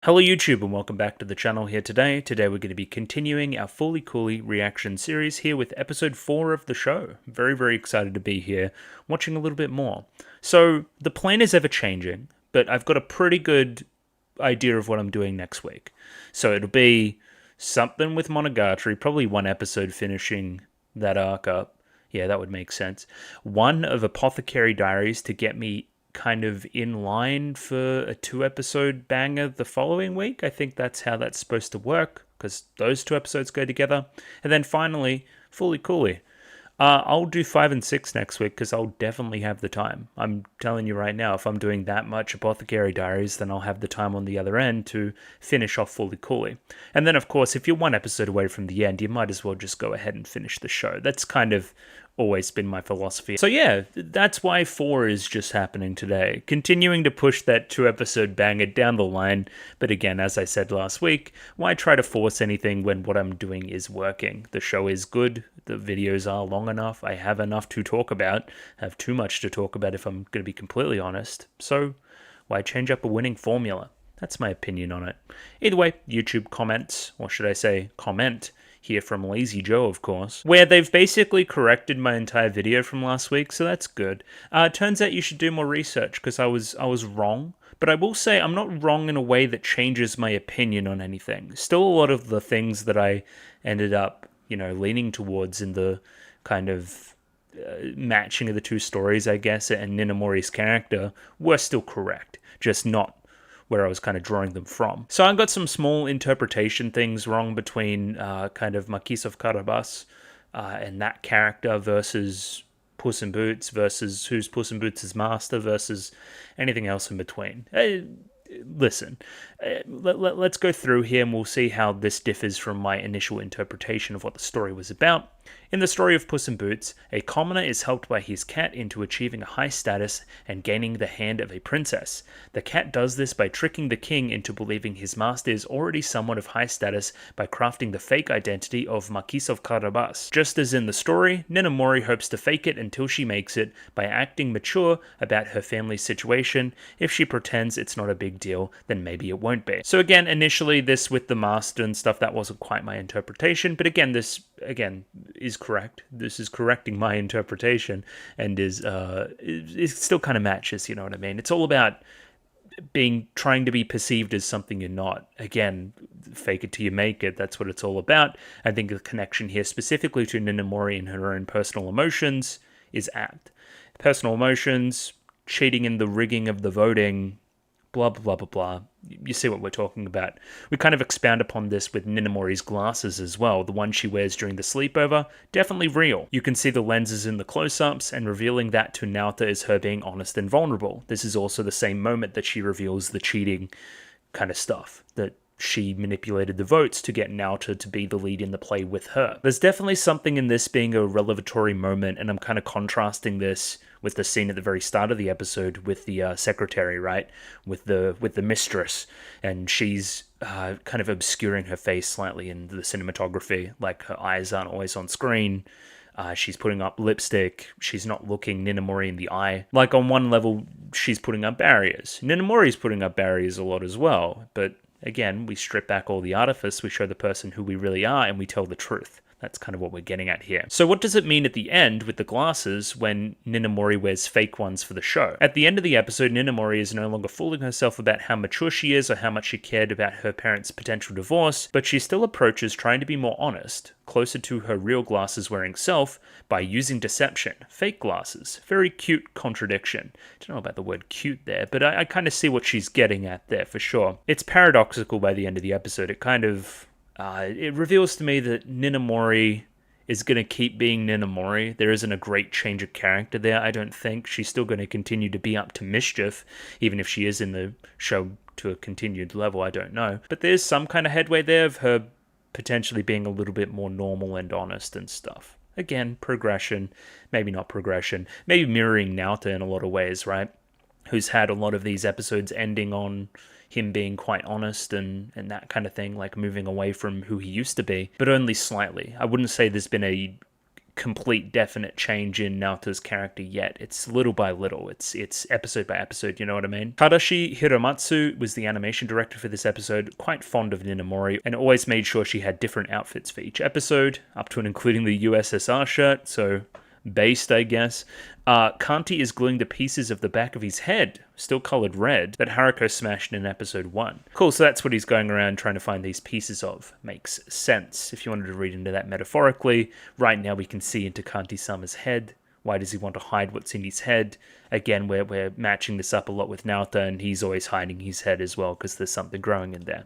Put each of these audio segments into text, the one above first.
Hello YouTube and welcome back to the channel here today. Today we're going to be continuing our Fully Coolly reaction series here with episode 4 of the show. Very excited to be here, watching a little bit more. So the plan is ever changing, but I've got a pretty good idea of what I'm doing next week. So it'll be something with Monogatari, probably one episode finishing that arc up. Yeah, that would make sense. One of Apothecary Diaries to get me kind of in line for a 2-episode banger the following week. I think that's how that's supposed to work, because those 2 episodes go together. And then finally, Fully Coolly. I'll do 5 and 6 next week because I'll definitely have the time. I'm telling you right now, if I'm doing that much Apothecary Diaries, then I'll have the time on the other end to finish off Fully Coolly. And then, of course, if you're 1 episode away from the end, you might as well just go ahead and finish the show. That's kind of always been my philosophy. So yeah, that's why 4 is just happening today. Continuing to push that 2-episode banger down the line, but again, as I said last week, why try to force anything when what I'm doing is working? The show is good, the videos are long enough, I have enough to talk about, I have too much to talk about if I'm going to be completely honest, so why change up a winning formula? That's my opinion on it. Either way, YouTube comments, or should I say comment, here from Lazy Joe, of course, where they've basically corrected my entire video from last week, so that's good. Turns out you should do more research, because I was wrong. But I will say I'm not wrong in a way that changes my opinion on anything. Still a lot of the things that I ended up, leaning towards in the kind of matching of the 2 stories, I guess, and Ninamori's character were still correct, just not where I was kind of drawing them from. So I got some small interpretation things wrong between kind of Marquis of Carabas and that character versus Puss in Boots versus who's Puss in Boots' master versus anything else in between. Listen, let's go through here and we'll see how this differs from my initial interpretation of what the story was about. In the story of Puss in Boots, a commoner is helped by his cat into achieving a high status and gaining the hand of a princess. The cat does this by tricking the king into believing his master is already someone of high status by crafting the fake identity of Marquis of Carabas. Just as in the story, Ninamori hopes to fake it until she makes it by acting mature about her family's situation. If she pretends it's not a big deal, then maybe it won't be. So again, initially this with the master and stuff, that wasn't quite my interpretation, but again, this is correct. This is correcting my interpretation and is it still kind of matches, you know what I mean? It's all about trying to be perceived as something you're not. Again, fake it till you make it. That's what it's all about. I think the connection here specifically to Ninamori and her own personal emotions is apt. Personal emotions, cheating in the rigging of the voting, blah, blah, blah, blah. You see what we're talking about. We kind of expound upon this with Ninamori's glasses as well. The one she wears during the sleepover, definitely real. You can see the lenses in the close-ups, and revealing that to Naota is her being honest and vulnerable. This is also the same moment that she reveals the cheating kind of stuff, that she manipulated the votes to get Naota to be the lead in the play with her. There's definitely something in this being a revelatory moment, and I'm kind of contrasting this with the scene at the very start of the episode with the secretary, right? With the mistress, and she's kind of obscuring her face slightly in the cinematography, like her eyes aren't always on screen. She's putting up lipstick. She's not looking Ninamori in the eye. Like, on one level, she's putting up barriers. Ninamori's putting up barriers a lot as well, but again, we strip back all the artifice, we show the person who we really are, and we tell the truth. That's kind of what we're getting at here. So what does it mean at the end with the glasses when Ninamori wears fake ones for the show? At the end of the episode, Ninamori is no longer fooling herself about how mature she is or how much she cared about her parents' potential divorce, but she still approaches trying to be more honest, closer to her real glasses-wearing self, by using deception. Fake glasses. Very cute contradiction. I don't know about the word cute there, but I kind of see what she's getting at there for sure. It's paradoxical by the end of the episode. It kind of it reveals to me that Ninamori is going to keep being Ninamori. There isn't a great change of character there, I don't think. She's still going to continue to be up to mischief, even if she is in the show to a continued level, I don't know. But there's some kind of headway there of her potentially being a little bit more normal and honest and stuff. Again, progression, maybe not progression, maybe mirroring Naota in a lot of ways, right? Who's had a lot of these episodes ending on him being quite honest and that kind of thing, like moving away from who he used to be, but only slightly. I wouldn't say there's been a complete definite change in Naoto's character yet. It's little by little. It's episode by episode, you know what I mean? Tadashi Hiromatsu was the animation director for this episode, quite fond of Ninamori, and always made sure she had different outfits for each episode, up to and including the USSR shirt, so based, I guess. Kanti is gluing the pieces of the back of his head, still colored red, that Haruko smashed in episode 1. Cool, so that's what he's going around trying to find these pieces of. Makes sense. If you wanted to read into that metaphorically, right now we can see into Kanti-sama's head. Why does he want to hide what's in his head? Again, we're matching this up a lot with Naota, and he's always hiding his head as well, because there's something growing in there.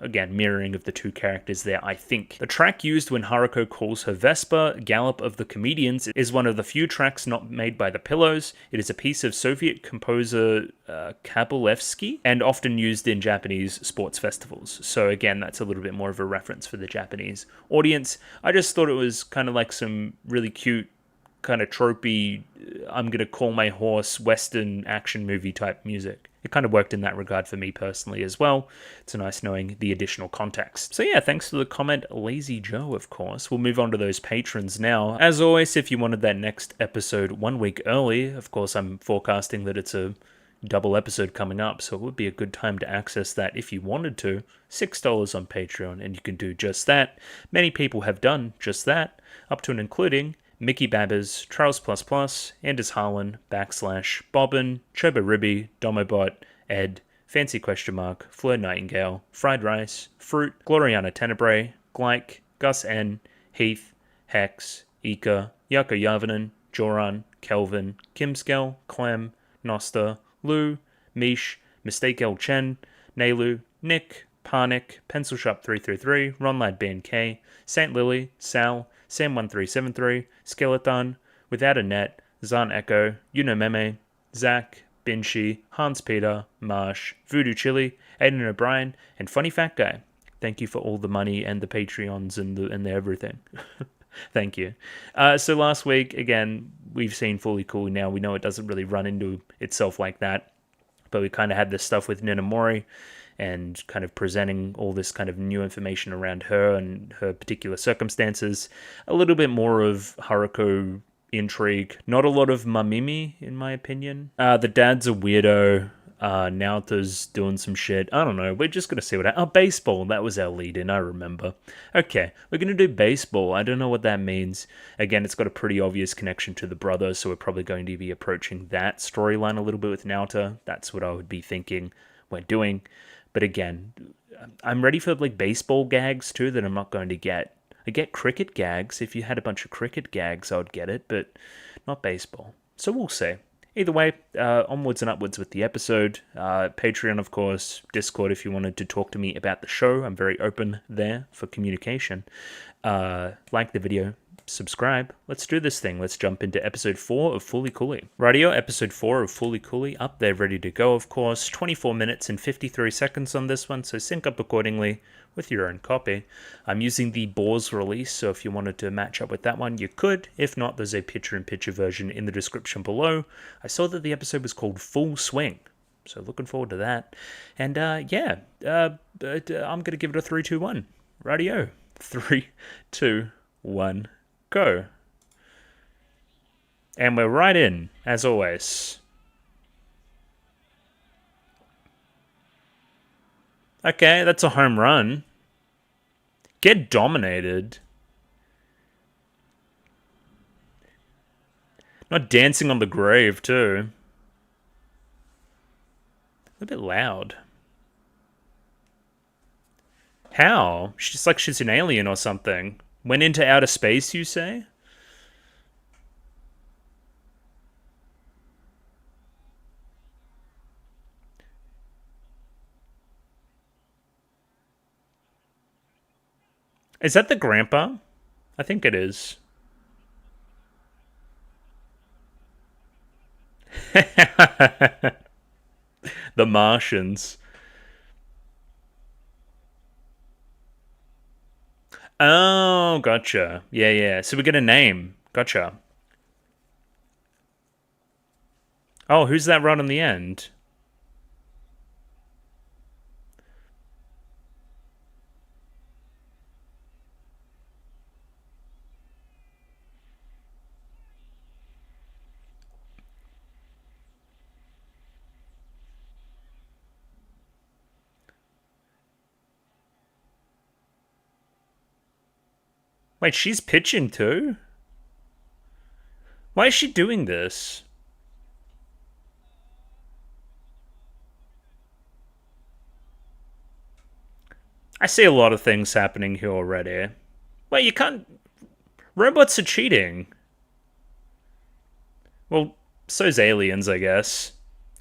Again, mirroring of the two characters there, I think. The track used when Haruko calls her Vespa, Gallop of the Comedians, is one of the few tracks not made by the Pillows. It is a piece of Soviet composer Kabalevsky, and often used in Japanese sports festivals. So again, that's a little bit more of a reference for the Japanese audience. I just thought it was kind of like some really cute, kind of tropey, I'm gonna call my horse Western action movie type music. It kind of worked in that regard for me personally as well. It's nice knowing the additional context. So yeah, thanks for the comment, Lazy Joe, of course. We'll move on to those patrons now. As always, if you wanted that next episode 1 week early, of course I'm forecasting that it's a double episode coming up, so it would be a good time to access that if you wanted to. $6 on Patreon, and you can do just that. Many people have done just that, up to and including Mickey Babbers, Charles++, Anders Harlan, Bobbin, Choba Ribby, Domobot, Ed, Fancy Question Mark, Fleur Nightingale, Fried Rice, Fruit, Gloriana Tenebrae, Glyke, Gus N, Heath, Hex, Ika, Yako Yavanen, Joran, Kelvin, Kimskell, Clem, Nosta, Lou, Mish, Mistake L Chen, Nailu, Nick, Parnick, Pencil Shop 333, Ronlad BNK, St. Lily, Sal, Sam1373, Skeleton, Without a Net, Zan Echo, Meme, Zach, Binshi, Hans Peter, Marsh, Voodoo Chili, Aiden O'Brien, and Funny Fat Guy. Thank you for all the money and the Patreons and the everything. Thank you. So last week, again, we've seen Fully Cool now. We know it doesn't really run into itself like that, but we kind of had this stuff with Ninamori, and kind of presenting all this kind of new information around her and her particular circumstances. A little bit more of Haruko intrigue. Not a lot of Mamimi, in my opinion. The dad's a weirdo. Naota's doing some shit. I don't know. We're just going to see what... baseball. That was our lead-in, I remember. Okay, we're going to do baseball. I don't know what that means. Again, it's got a pretty obvious connection to the brother, so we're probably going to be approaching that storyline a little bit with Naota. That's what I would be thinking we're doing. But again, I'm ready for like baseball gags too that I'm not going to get. I get cricket gags. If you had a bunch of cricket gags, I would get it, but not baseball. So we'll see. Either way, onwards and upwards with the episode. Patreon, of course. Discord if you wanted to talk to me about the show. I'm very open there for communication. Like the video. Subscribe. Let's do this thing. Let's jump into episode 4 of Fully Cooley. Rightio, episode 4 of Fully Cooley up there, ready to go, of course. 24 minutes and 53 seconds on this one, so sync up accordingly with your own copy. I'm using the Boars release, so if you wanted to match up with that one, you could. If not, there's a picture-in-picture version in the description below. I saw that the episode was called Full Swing, so looking forward to that. And yeah, I'm going to give it a 3, 2, 1. Rightio. 3, 2, 1. Go. And we're right in, as always. Okay, that's a home run. Get dominated. Not dancing on the grave, too. A bit loud. How? She's like she's an alien or something. Went into outer space, you say? Is that the grandpa? I think it is. The Martians. Oh, gotcha. Yeah, yeah. So we get a name. Gotcha. Oh, who's that right on the end? Wait, she's pitching too? Why is she doing this? I see a lot of things happening here already. Wait, you can't... Robots are cheating. Well, so's aliens, I guess.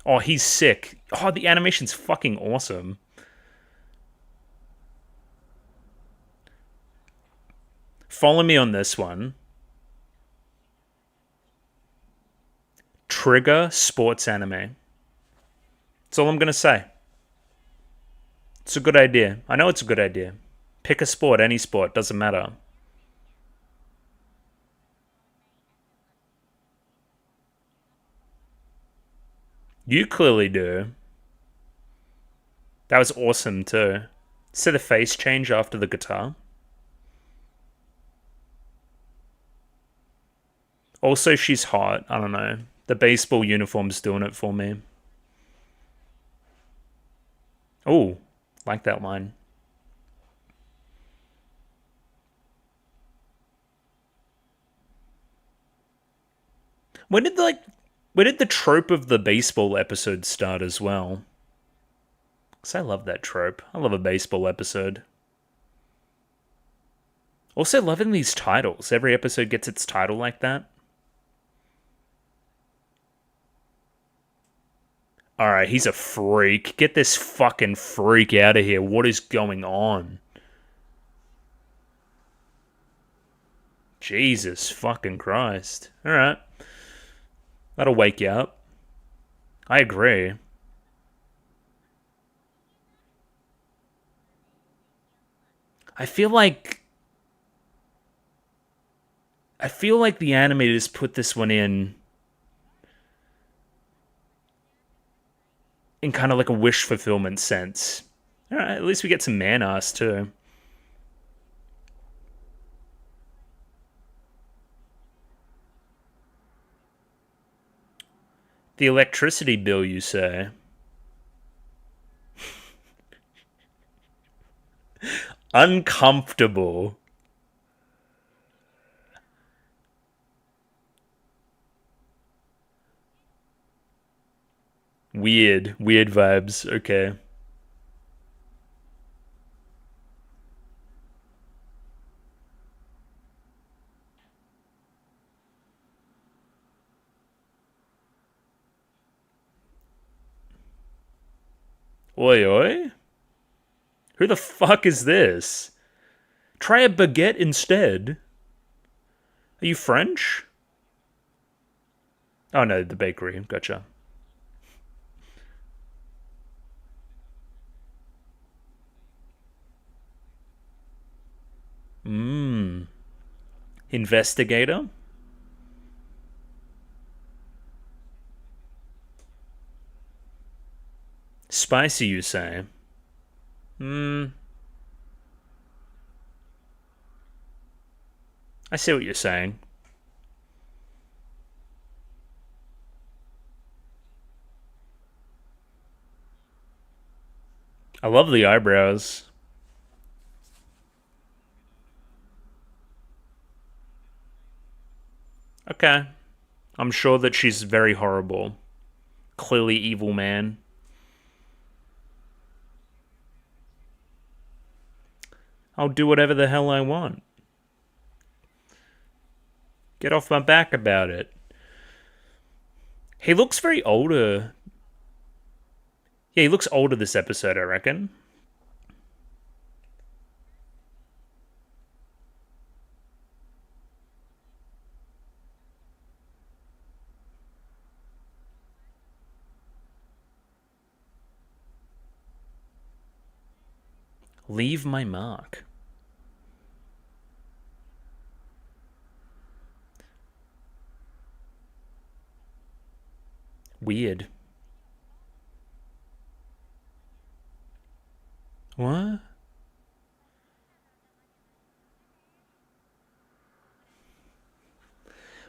Oh, he's sick. Oh, the animation's fucking awesome. Follow me on this one. Trigger sports anime. That's all I'm gonna say. It's a good idea. I know it's a good idea. Pick a sport, any sport, doesn't matter. You clearly do. That was awesome too. See the face change after the guitar? Also, she's hot. I don't know. The baseball uniform's doing it for me. Oh, like that line. When did the trope of the baseball episode start as well? Because I love that trope. I love a baseball episode. Also, loving these titles. Every episode gets its title like that. Alright, he's a freak. Get this fucking freak out of here. What is going on? Jesus fucking Christ. Alright. That'll wake you up. I agree. I feel like the animators put this one in kind of like a wish fulfillment sense. Alright, at least we get some man ass too. The electricity bill, you say? Uncomfortable. Weird vibes. Okay. Oi oi? Who the fuck is this? Try a baguette instead. Are you French? Oh no, the bakery. Gotcha. Mmm. Investigator? Spicy, you say? Hmm. I see what you're saying. I love the eyebrows. Okay. I'm sure that she's very horrible. Clearly evil man. I'll do whatever the hell I want. Get off my back about it. He looks very older. Yeah, he looks older this episode, I reckon. Leave my mark. Weird. What?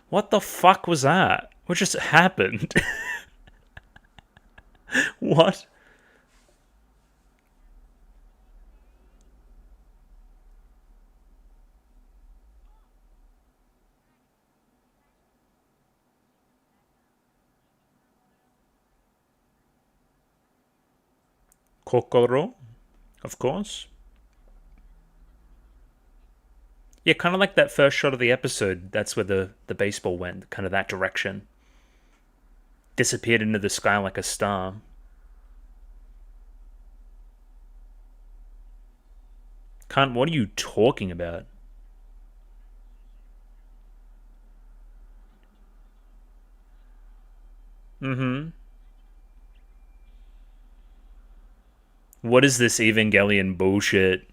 What the fuck was that? What just happened? What? Kokoro, of course. Yeah, kind of like that first shot of the episode. That's where the baseball went, kind of that direction. Disappeared into the sky like a star. Can't. What are you talking about? Mm-hmm. What is this Evangelion bullshit?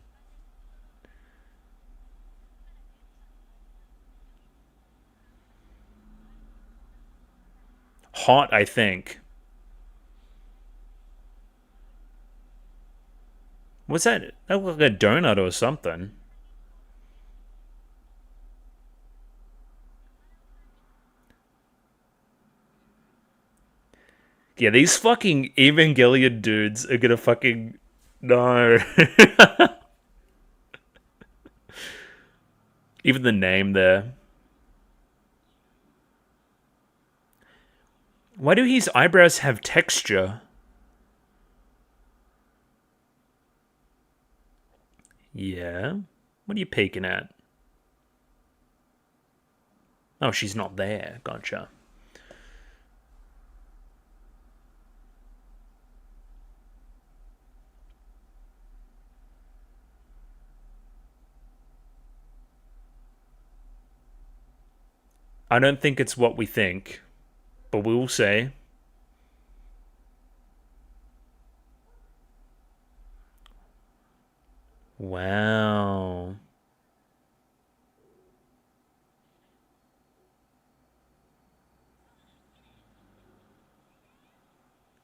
Hot, I think. What's that? That looked like a donut or something. Yeah, these fucking Evangelion dudes are gonna fucking. No. Even the name there. Why do his eyebrows have texture? Yeah. What are you peeking at? Oh, she's not there. Gotcha. I don't think it's what we think, but we will say. Wow.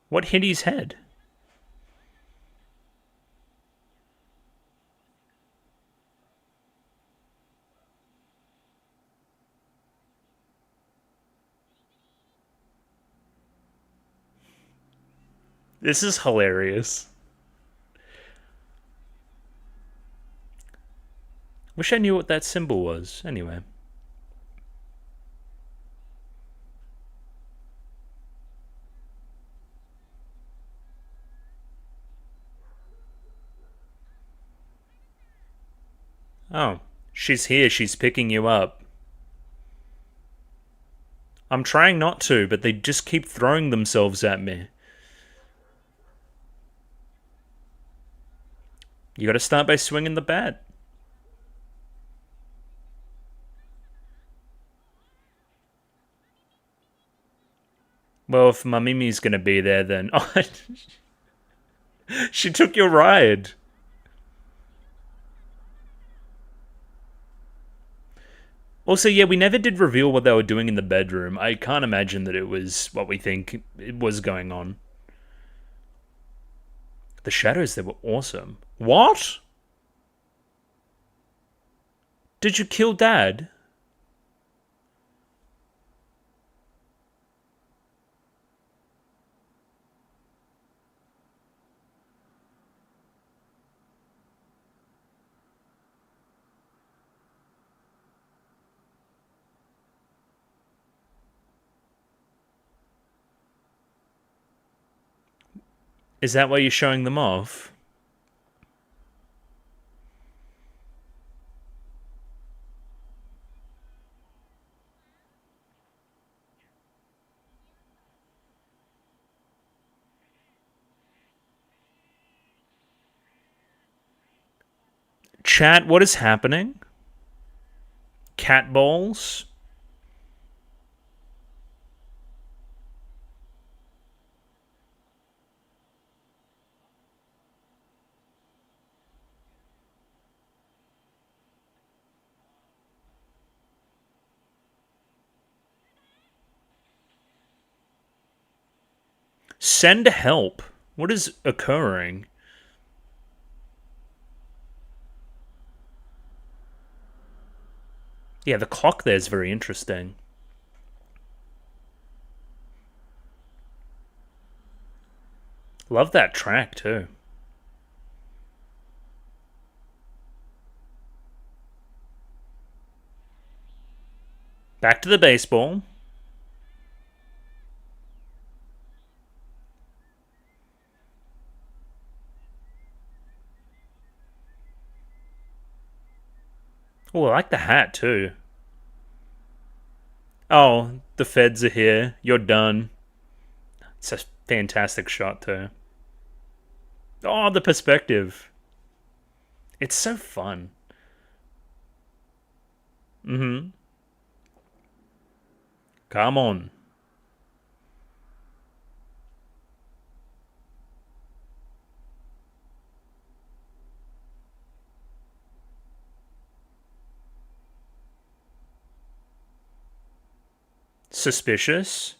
What hit his head? This is hilarious. Wish I knew what that symbol was. Anyway. Oh, she's here. She's picking you up. I'm trying not to, but they just keep throwing themselves at me. You gotta start by swinging the bat. Well, if Mamimi's gonna be there, then. Oh, she took your ride. Also, yeah, we never did reveal what they were doing in the bedroom. I can't imagine that it was what we think it was going on. The shadows, they were awesome. What? Did you kill Dad? Is that why you're showing them off? Chat, what is happening? Cat balls? Send help. What is occurring? Yeah, the clock there is very interesting. Love that track, too. Back to the baseball. Oh, I like the hat too. Oh, the feds are here. You're done. It's a fantastic shot too. Oh, the perspective. It's so fun. Mm-hmm. Come on. Suspicious.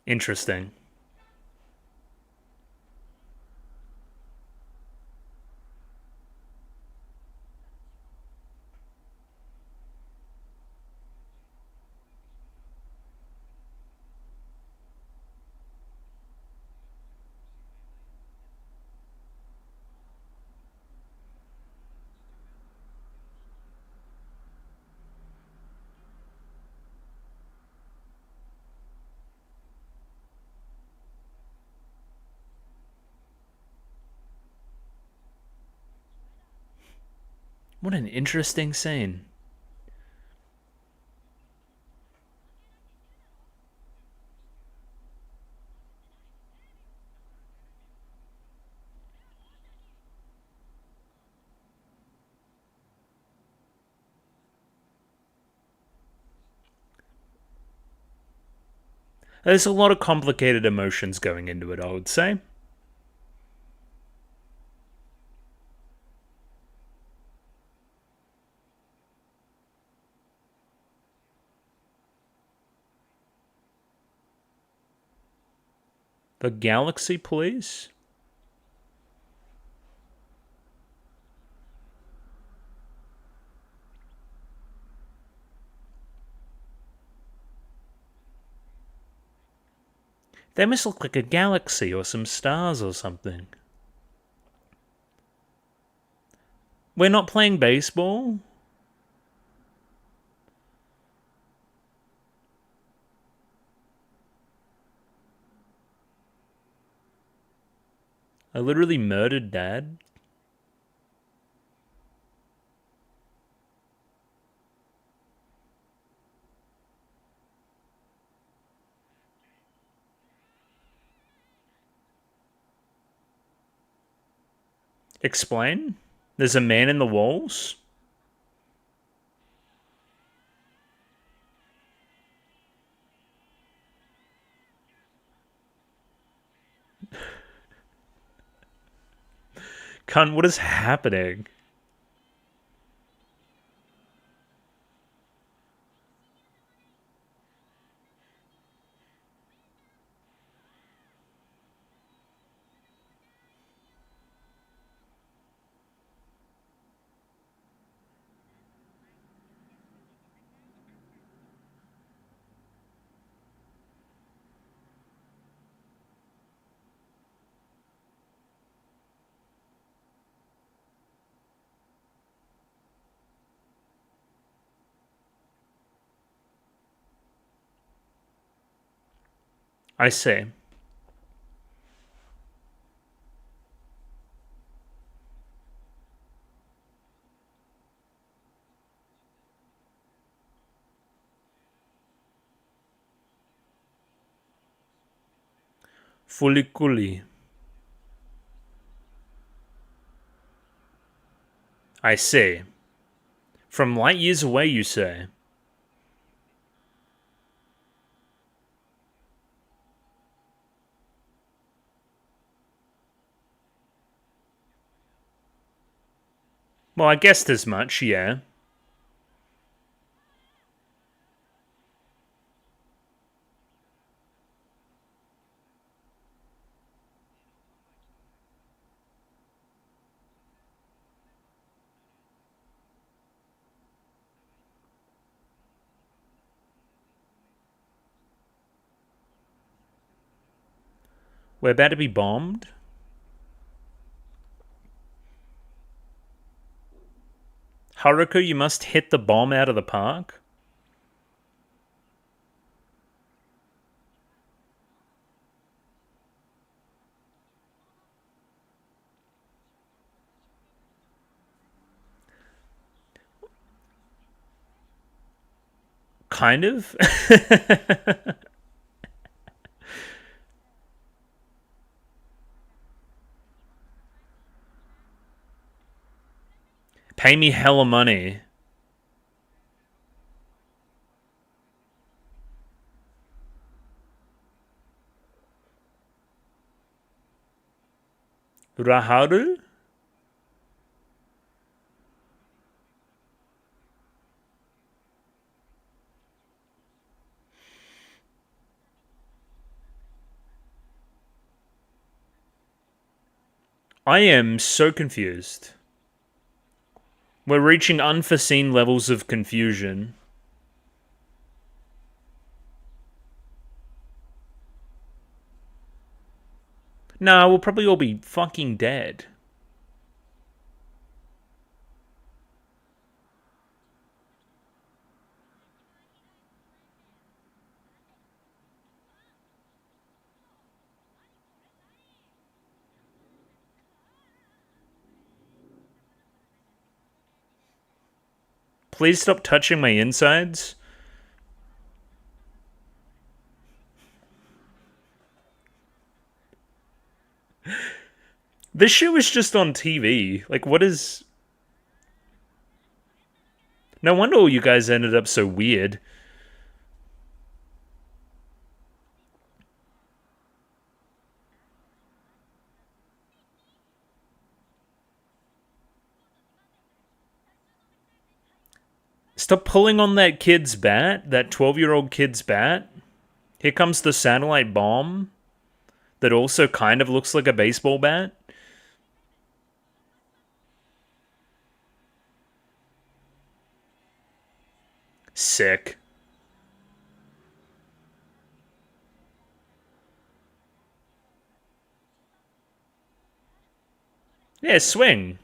Interesting. What an interesting scene. There's a lot of complicated emotions going into it, I would say. The Galaxy Police? They must look like a galaxy or some stars or something. We're not playing baseball? I literally murdered Dad? Explain? There's a man in the walls? Cunt, what is happening? I see. Fuliculi. I see. From light years away, you say? Well, I guessed as much, yeah. We're about to be bombed? Haruko, you must hit the bomb out of the park. Kind of. Pay me hella money. Raharu? I am so confused. We're reaching unforeseen levels of confusion. Nah, we'll probably all be fucking dead. Please stop touching my insides. This show is just on TV. Like, what is... No wonder all you guys ended up so weird. Stop pulling on that kid's bat, that 12-year-old kid's bat. Here comes the satellite bomb that also kind of looks like a baseball bat. Sick. Yeah, swing.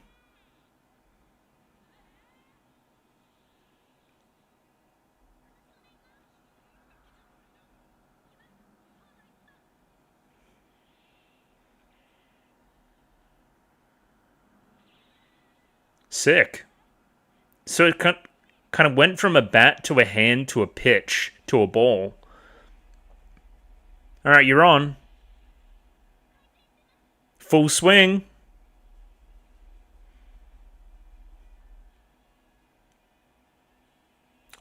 Sick. So it kind of went from a bat to a hand to a pitch to a ball. All right, you're on. Full swing.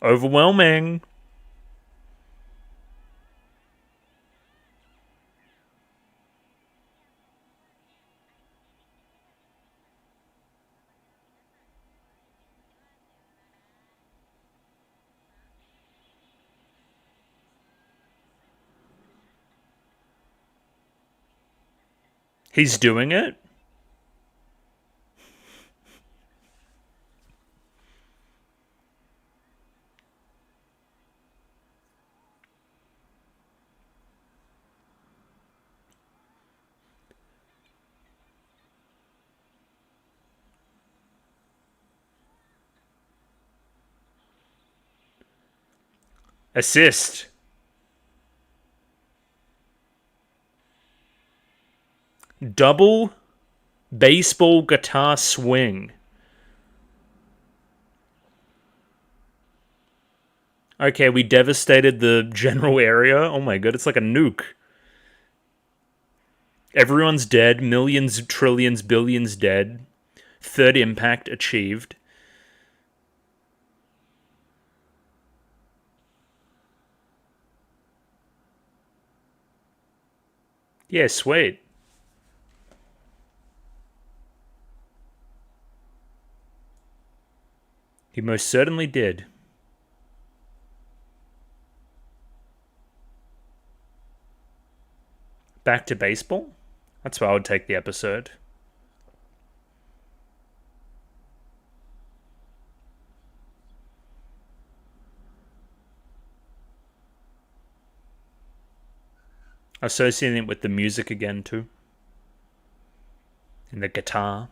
Overwhelming. He's doing it. Assist. Double baseball guitar swing. Okay, we devastated the general area. Oh my god, it's like a nuke. Everyone's dead. Millions, trillions, billions dead. Third impact achieved. Yeah, sweet. He most certainly did. Back to baseball? That's where I would take the episode. Associating it with the music again, too. And the guitar.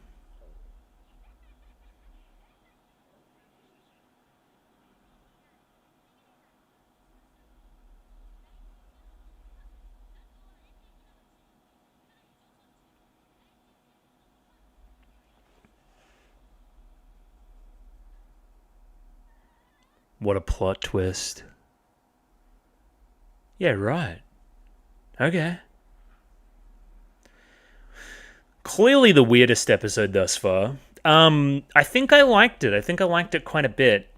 What a plot twist. Yeah, right. Okay. Clearly the weirdest episode thus far. I think I liked it. I think I liked it quite a bit.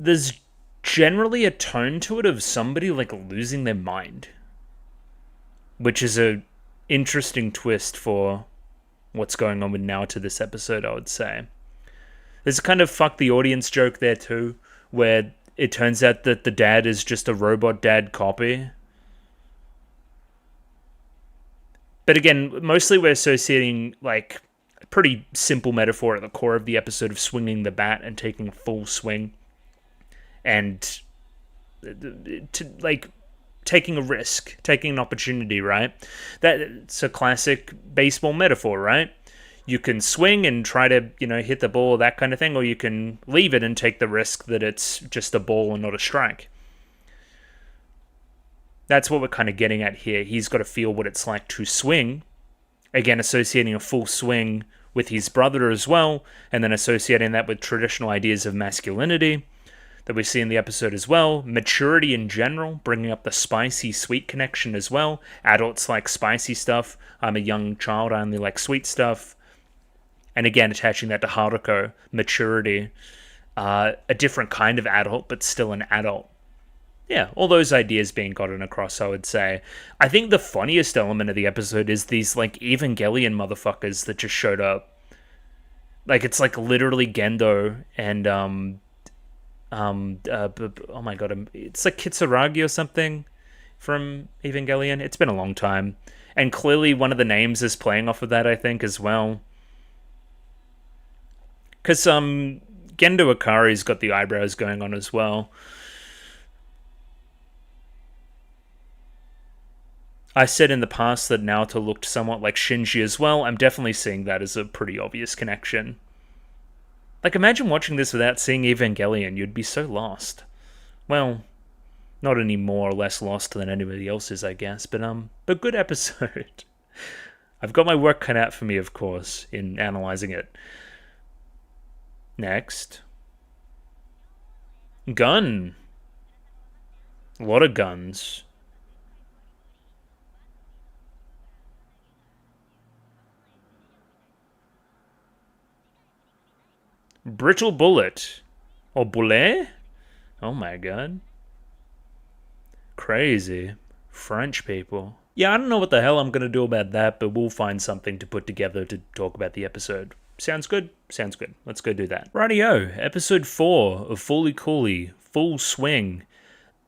There's generally a tone to it of somebody like losing their mind, which is a interesting twist for what's going on with Naoto this episode, I would say. There's a kind of fuck the audience joke there too, where it turns out that the dad is just a robot dad copy. But again, mostly we're associating like a pretty simple metaphor at the core of the episode of swinging the bat and taking a full swing. And like taking a risk, taking an opportunity, right? That's a classic baseball metaphor, right? You can swing and try to, hit the ball, that kind of thing, or you can leave it and take the risk that it's just a ball and not a strike. That's what we're kind of getting at here. He's got to feel what it's like to swing. Again, associating a full swing with his brother as well, and then associating that with traditional ideas of masculinity that we see in the episode as well. Maturity in general, bringing up the spicy sweet connection as well. Adults like spicy stuff. I'm a young child, I only like sweet stuff. And again, attaching that to Haruko, maturity. A different kind of adult, but still an adult. Yeah, all those ideas being gotten across, I would say. I think the funniest element of the episode is these, like, Evangelion motherfuckers that just showed up. Like, it's, like, literally Gendo and, oh my god, it's like Kitsuragi or something from Evangelion. It's been a long time. And clearly one of the names is playing off of that, I think, as well. Because, Gendo Akari's got the eyebrows going on as well. I said in the past that Naoto looked somewhat like Shinji as well. I'm definitely seeing that as a pretty obvious connection. Like, imagine watching this without seeing Evangelion. You'd be so lost. Well, not any more or less lost than anybody else is, I guess. But good episode. I've got my work cut out for me, of course, in analyzing it. Next. Gun. A lot of guns. Brittle bullet. Or boulet? Oh my god. Crazy. French people. Yeah, I don't know what the hell I'm going to do about that, but we'll find something to put together to talk about the episode. Sounds good? Sounds good. Let's go do that. Rightio, episode 4 of Fully Cooley, Full Swing.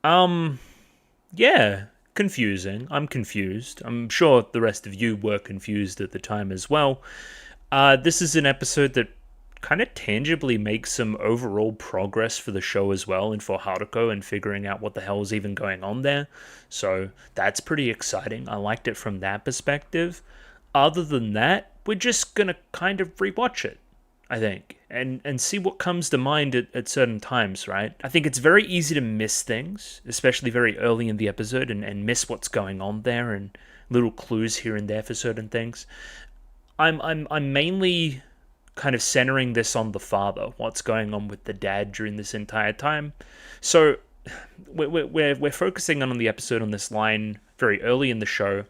Yeah, confusing. I'm confused. I'm sure the rest of you were confused at the time as well. This is an episode that kind of tangibly makes some overall progress for the show as well, and for Haruko and figuring out what the hell is even going on there. So that's pretty exciting. I liked it from that perspective. Other than that, we're just gonna kind of rewatch it, I think, and see what comes to mind at certain times, right? I think it's very easy to miss things, especially very early in the episode, and miss what's going on there and little clues here and there for certain things. I'm mainly kind of centering this on the father, what's going on with the dad during this entire time. So we're focusing on the episode on this line very early in the show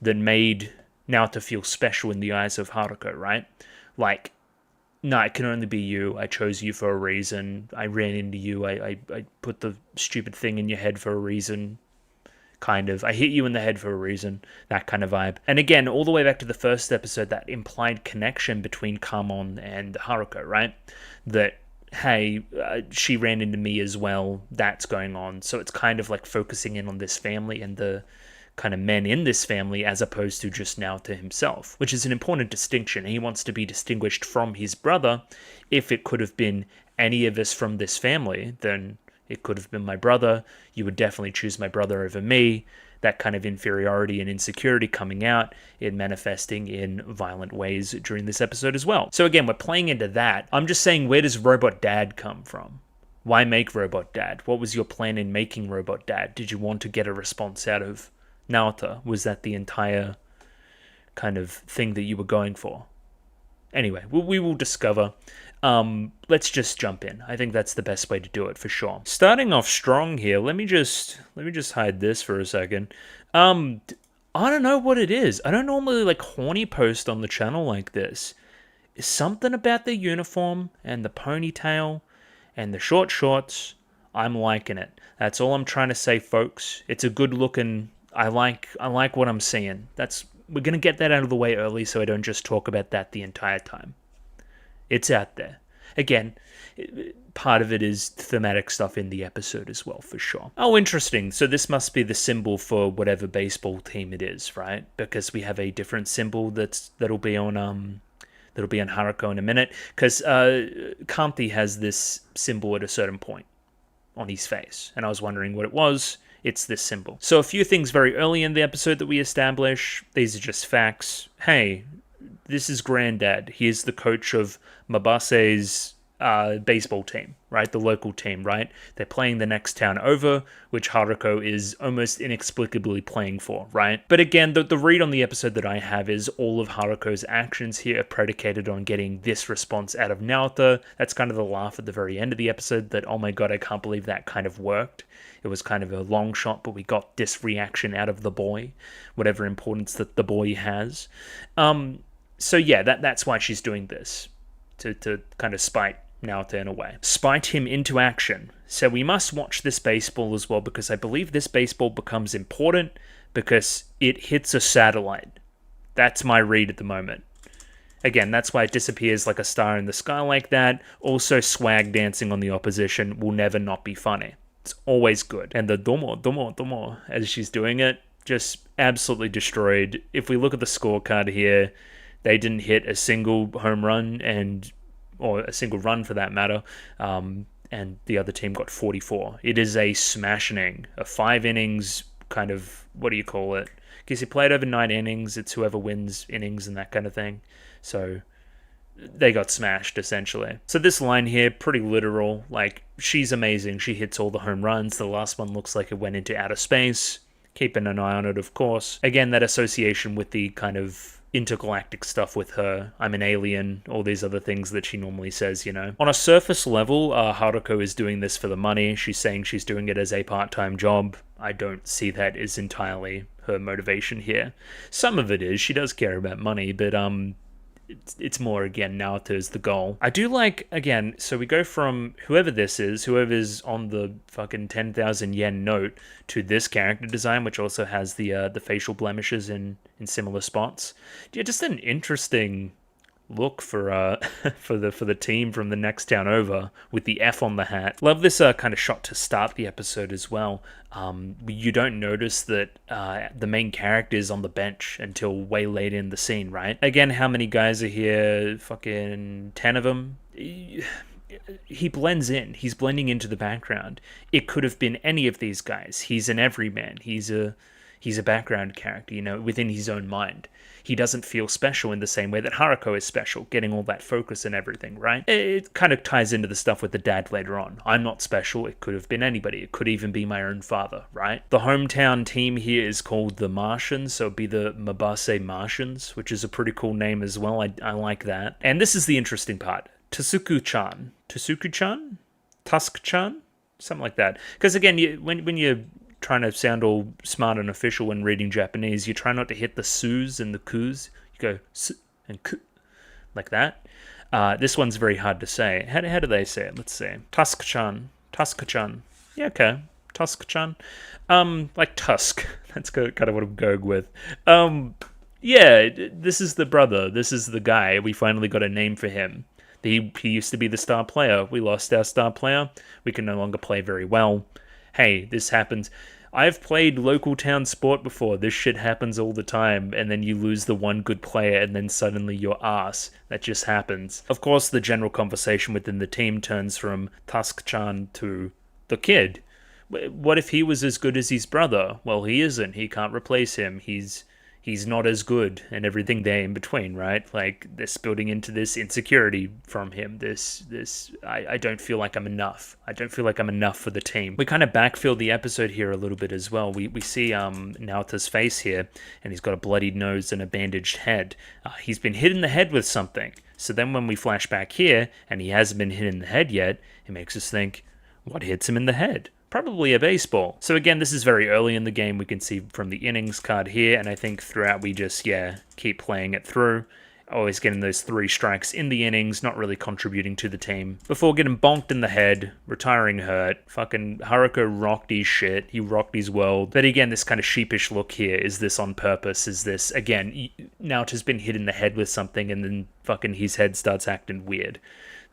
that made Naoto feel special in the eyes of Haruko, right? Like, no, it can only be you. I chose you for a reason. I ran into you. I put the stupid thing in your head for a reason. Kind of. I hit you in the head for a reason. That kind of vibe. And again, all the way back to the first episode, that implied connection between Kamon and Haruko, right? That, hey, she ran into me as well. That's going on. So it's kind of like focusing in on this family and the kind of men in this family as opposed to just Naoto himself, which is an important distinction. He wants to be distinguished from his brother. If it could have been any of us from this family, then it could have been my brother. You would definitely choose my brother over me. That kind of inferiority and insecurity coming out in manifesting in violent ways during this episode as well. So again, we're playing into that. I'm just saying, where does Robot Dad come from? Why make Robot Dad? What was your plan in making Robot Dad? Did you want to get a response out of Naoto? Was that the entire kind of thing that you were going for? Anyway, we will discover. Let's just jump in. I think that's the best way to do it for sure. Starting off strong here. Let me just hide this for a second. I don't know what it is. I don't normally like horny post on the channel like this. Is something about the uniform and the ponytail and the short shorts. I'm liking it. That's all I'm trying to say, folks. It's a good looking. I like what I'm seeing. We're gonna get that out of the way early, so I don't just talk about that the entire time. It's out there. Again, part of it is thematic stuff in the episode as well, for sure. Oh, interesting. So this must be the symbol for whatever baseball team it is, right? Because we have a different symbol that'll be on Haruko in a minute. Because Kanti has this symbol at a certain point on his face, and I was wondering what it was. It's this symbol. So a few things very early in the episode that we establish. These are just facts. Hey, this is Granddad. He is the coach of Mabase's baseball team, right? The local team, right? They're playing the next town over, which Haruko is almost inexplicably playing for, right? But again, the read on the episode that I have is all of Haruko's actions here are predicated on getting this response out of Naota. That's kind of the laugh at the very end of the episode that, oh my god, I can't believe that kind of worked. It was kind of a long shot, but we got this reaction out of the boy, whatever importance that the boy has. So yeah, that's why she's doing this, to kind of spite Naota in a way. Spite him into action. So we must watch this baseball as well, because I believe this baseball becomes important because it hits a satellite. That's my read at the moment. Again, that's why it disappears like a star in the sky like that. Also, swag dancing on the opposition will never not be funny. It's always good. And the domo, as she's doing it, just absolutely destroyed. If we look at the scorecard here, they didn't hit a single home run or a single run for that matter, and the other team got 44. It is a smashing, a 5 innings kind of, what do you call it? Because he played over 9 innings, it's whoever wins innings and that kind of thing. So they got smashed, essentially. So this line here, pretty literal. Like, she's amazing. She hits all the home runs. The last one looks like it went into outer space. Keeping an eye on it, of course. Again, that association with the kind of intergalactic stuff with her. I'm an alien, all these other things that she normally says, you know. On a surface level, Haruko is doing this for the money. She's saying she's doing it as a part-time job. I don't see that as entirely her motivation here. Some of it is. She does care about money, but it's more, again, Naoto's the goal. I do like, again, so we go from whoever's on the fucking 10,000 yen note, to this character design, which also has the facial blemishes in similar spots. Yeah, just an interesting look for the team from the next town over, with the F on the hat. Love this kind of shot to start the episode as well. You don't notice that the main character is on the bench until way late in the scene, right? Again, how many guys are here? Fucking 10 of them. He blends in. He's blending into the background. It could have been any of these guys. He's an everyman. He's a background character, you know, within his own mind. He doesn't feel special in the same way that Haruko is special, getting all that focus and everything, right? It kind of ties into the stuff with the dad later on. I'm not special. It could have been anybody. It could even be my own father, right? The hometown team here is called the Martians, so it'd be the Mabase Martians, which is a pretty cool name as well. I like that. And this is the interesting part. Tasuku-chan? Tusk-chan? Something like that. Because again, when you're trying to sound all smart and official when reading Japanese, you try not to hit the su's and the ku's. You go su and ku, like that. This one's very hard to say. How do they say it? Let's see. Tusk-chan. Yeah, okay. Tusk-chan. Like Tusk. That's kind of what I'm going with. Yeah, this is the brother. This is the guy. We finally got a name for him. He used to be the star player. We lost our star player. We can no longer play very well. Hey, this happens. I've played local town sport before. This shit happens all the time, and then you lose the one good player, and then suddenly you're ass. That just happens. Of course, the general conversation within the team turns from Tusk-chan to the kid. What if he was as good as his brother? Well, he isn't. He can't replace him. He's he's not as good and everything there in between, right? Like, this building into this insecurity from him. I don't feel like I'm enough. I don't feel like I'm enough for the team. We kind of backfill the episode here a little bit as well. We see Naota's face here, and he's got a bloodied nose and a bandaged head. He's been hit in the head with something. So then when we flash back here, and he hasn't been hit in the head yet, it makes us think, what hits him in the head? Probably a baseball. So again, this is very early in the game. We can see from the innings card here, and I think throughout we just, keep playing it through. Always getting those 3 strikes in the innings, not really contributing to the team. Before getting bonked in the head, retiring hurt. Fucking Haruko rocked his shit. He rocked his world. But again, this kind of sheepish look here. Is this on purpose? Is this, again, Naota's been hit in the head with something, and then fucking his head starts acting weird.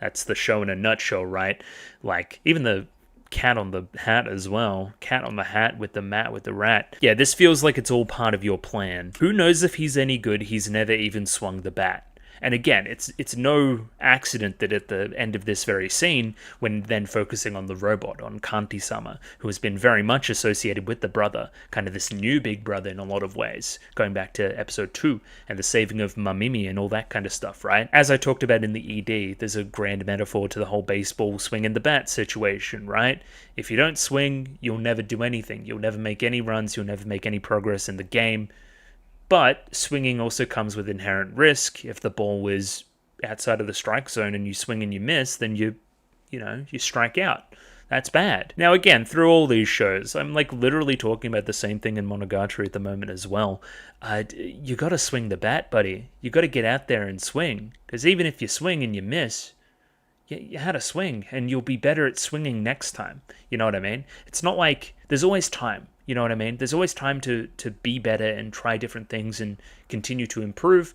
That's the show in a nutshell, right? Like, even the cat on the hat as well. Cat on the hat with the mat with the rat. Yeah, this feels like it's all part of your plan. Who knows if he's any good? He's never even swung the bat. And again, it's no accident that at the end of this very scene, when then focusing on the robot, on Kanti-sama, who has been very much associated with the brother, kind of this new big brother in a lot of ways, going back to episode 2, and the saving of Mamimi and all that kind of stuff, right? As I talked about in the ED, there's a grand metaphor to the whole baseball swing in the bat situation, right? If you don't swing, you'll never do anything. You'll never make any runs, you'll never make any progress in the game. But swinging also comes with inherent risk. If the ball is outside of the strike zone and you swing and you miss, then you strike out. That's bad. Now again, through all these shows, I'm like literally talking about the same thing in Monogatari at the moment as well. You gotta swing the bat, buddy. You gotta get out there and swing. Because even if you swing and you miss, you had a swing, and you'll be better at swinging next time. You know what I mean? It's not like there's always time. You know what I mean? There's always time to be better and try different things and continue to improve.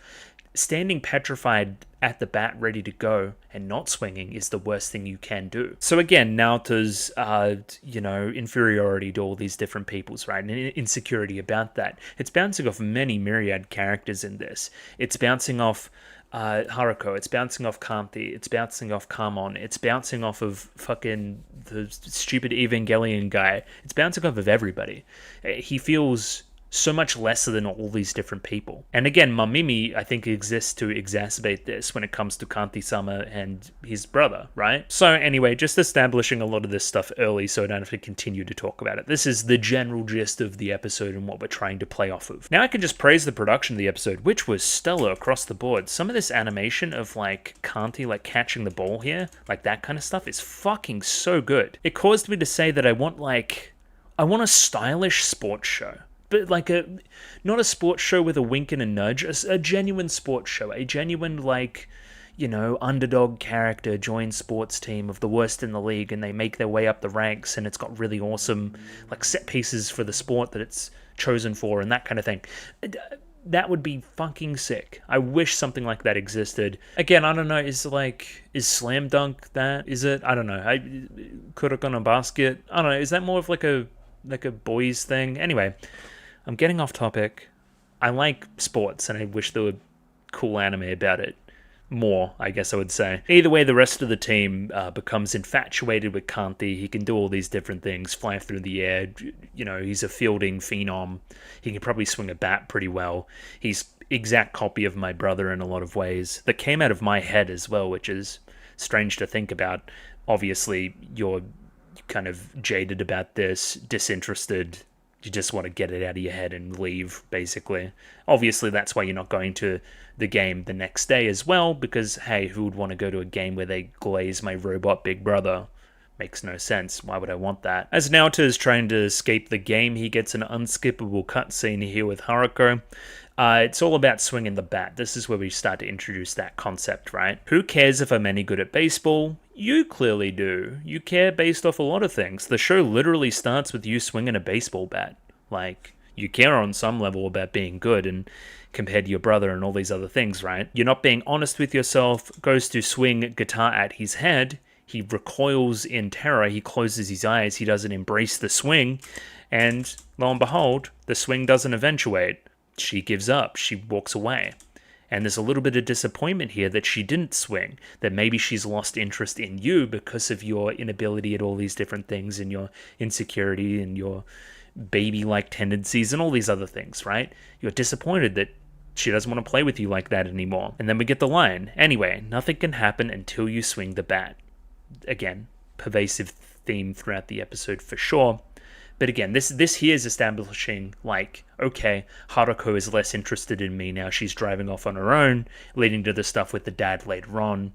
Standing petrified at the bat ready to go and not swinging is the worst thing you can do. So again, Naota's, inferiority to all these different peoples, right? And insecurity about that. It's bouncing off many myriad characters in this. It's bouncing off Haruko, it's bouncing off Kanti, it's bouncing off Kamon, it's bouncing off of fucking the stupid Evangelion guy, it's bouncing off of everybody. He feels so much lesser than all these different people. And again, Mamimi, I think, exists to exacerbate this when it comes to Kanti-sama and his brother, right? So anyway, just establishing a lot of this stuff early so I don't have to continue to talk about it. This is the general gist of the episode and what we're trying to play off of. Now I can just praise the production of the episode, which was stellar across the board. Some of this animation of like Kanti like catching the ball here, like that kind of stuff is fucking so good. It caused me to say that I want a stylish sports show. But like not a sports show with a wink and a nudge, a genuine sports show, a genuine underdog character joins sports team of the worst in the league and they make their way up the ranks and it's got really awesome like set pieces for the sport that it's chosen for and that kind of thing. That would be fucking sick. I wish something like that existed. Again, I don't know, is Slam Dunk that? Is it? I don't know. Kuroko no Basket? I don't know, is that more of like a boys thing? Anyway, I'm getting off topic. I like sports, and I wish there were cool anime about it. More, I guess I would say. Either way, the rest of the team becomes infatuated with Kanti. He can do all these different things, fly through the air. He's a fielding phenom. He can probably swing a bat pretty well. He's exact copy of my brother in a lot of ways. That came out of my head as well, which is strange to think about. Obviously, you're kind of jaded about this, disinterested. You just want to get it out of your head and leave, basically. Obviously, that's why you're not going to the game the next day as well, because, hey, who would want to go to a game where they glaze my robot big brother? Makes no sense. Why would I want that? As Naota is trying to escape the game, he gets an unskippable cutscene here with Haruko. It's all about swinging the bat. This is where we start to introduce that concept, right? Who cares if I'm any good at baseball? You clearly do. You care based off a lot of things. The show literally starts with you swinging a baseball bat. Like, you care on some level about being good and compared to your brother and all these other things, right? You're not being honest with yourself, goes to swing guitar at his head. He recoils in terror. He closes his eyes. He doesn't embrace the swing. And lo and behold, the swing doesn't eventuate. She gives up. She walks away. And there's a little bit of disappointment here that she didn't swing, that maybe she's lost interest in you because of your inability at all these different things and your insecurity and your baby-like tendencies and all these other things, right? You're disappointed that she doesn't want to play with you like that anymore. And then we get the line, anyway, nothing can happen until you swing the bat. Again, pervasive theme throughout the episode for sure. But again, this here is establishing, like, okay, Haruko is less interested in me now. She's driving off on her own, leading to the stuff with the dad later on.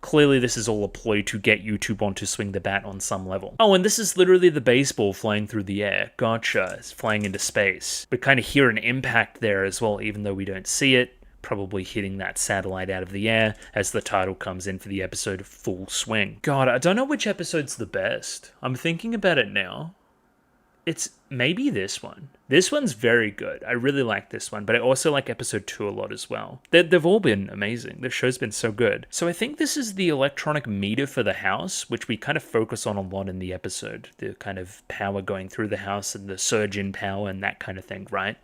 Clearly, this is all a ploy to get you to want to swing the bat on some level. Oh, and this is literally the baseball flying through the air. Gotcha. It's flying into space. We kind of hear an impact there as well, even though we don't see it. Probably hitting that satellite out of the air as the title comes in for the episode Full Swing. God, I don't know which episode's the best. I'm thinking about it now. It's maybe this one. This one's very good. I really like this one, but I also like episode 2 a lot as well. They've all been amazing. The show's been so good. So I think this is the electronic meter for the house, which we kind of focus on a lot in the episode. The kind of power going through the house and the surge in power and that kind of thing, right?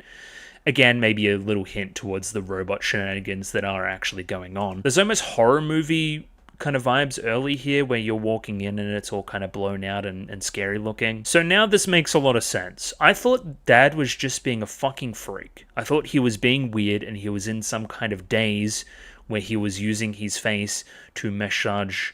Again, maybe a little hint towards the robot shenanigans that are actually going on. There's almost horror movie kind of vibes early here where you're walking in and it's all kind of blown out and scary looking. So now this makes a lot of sense. I thought Dad was just being a fucking freak. I thought he was being weird and he was in some kind of daze where he was using his face to massage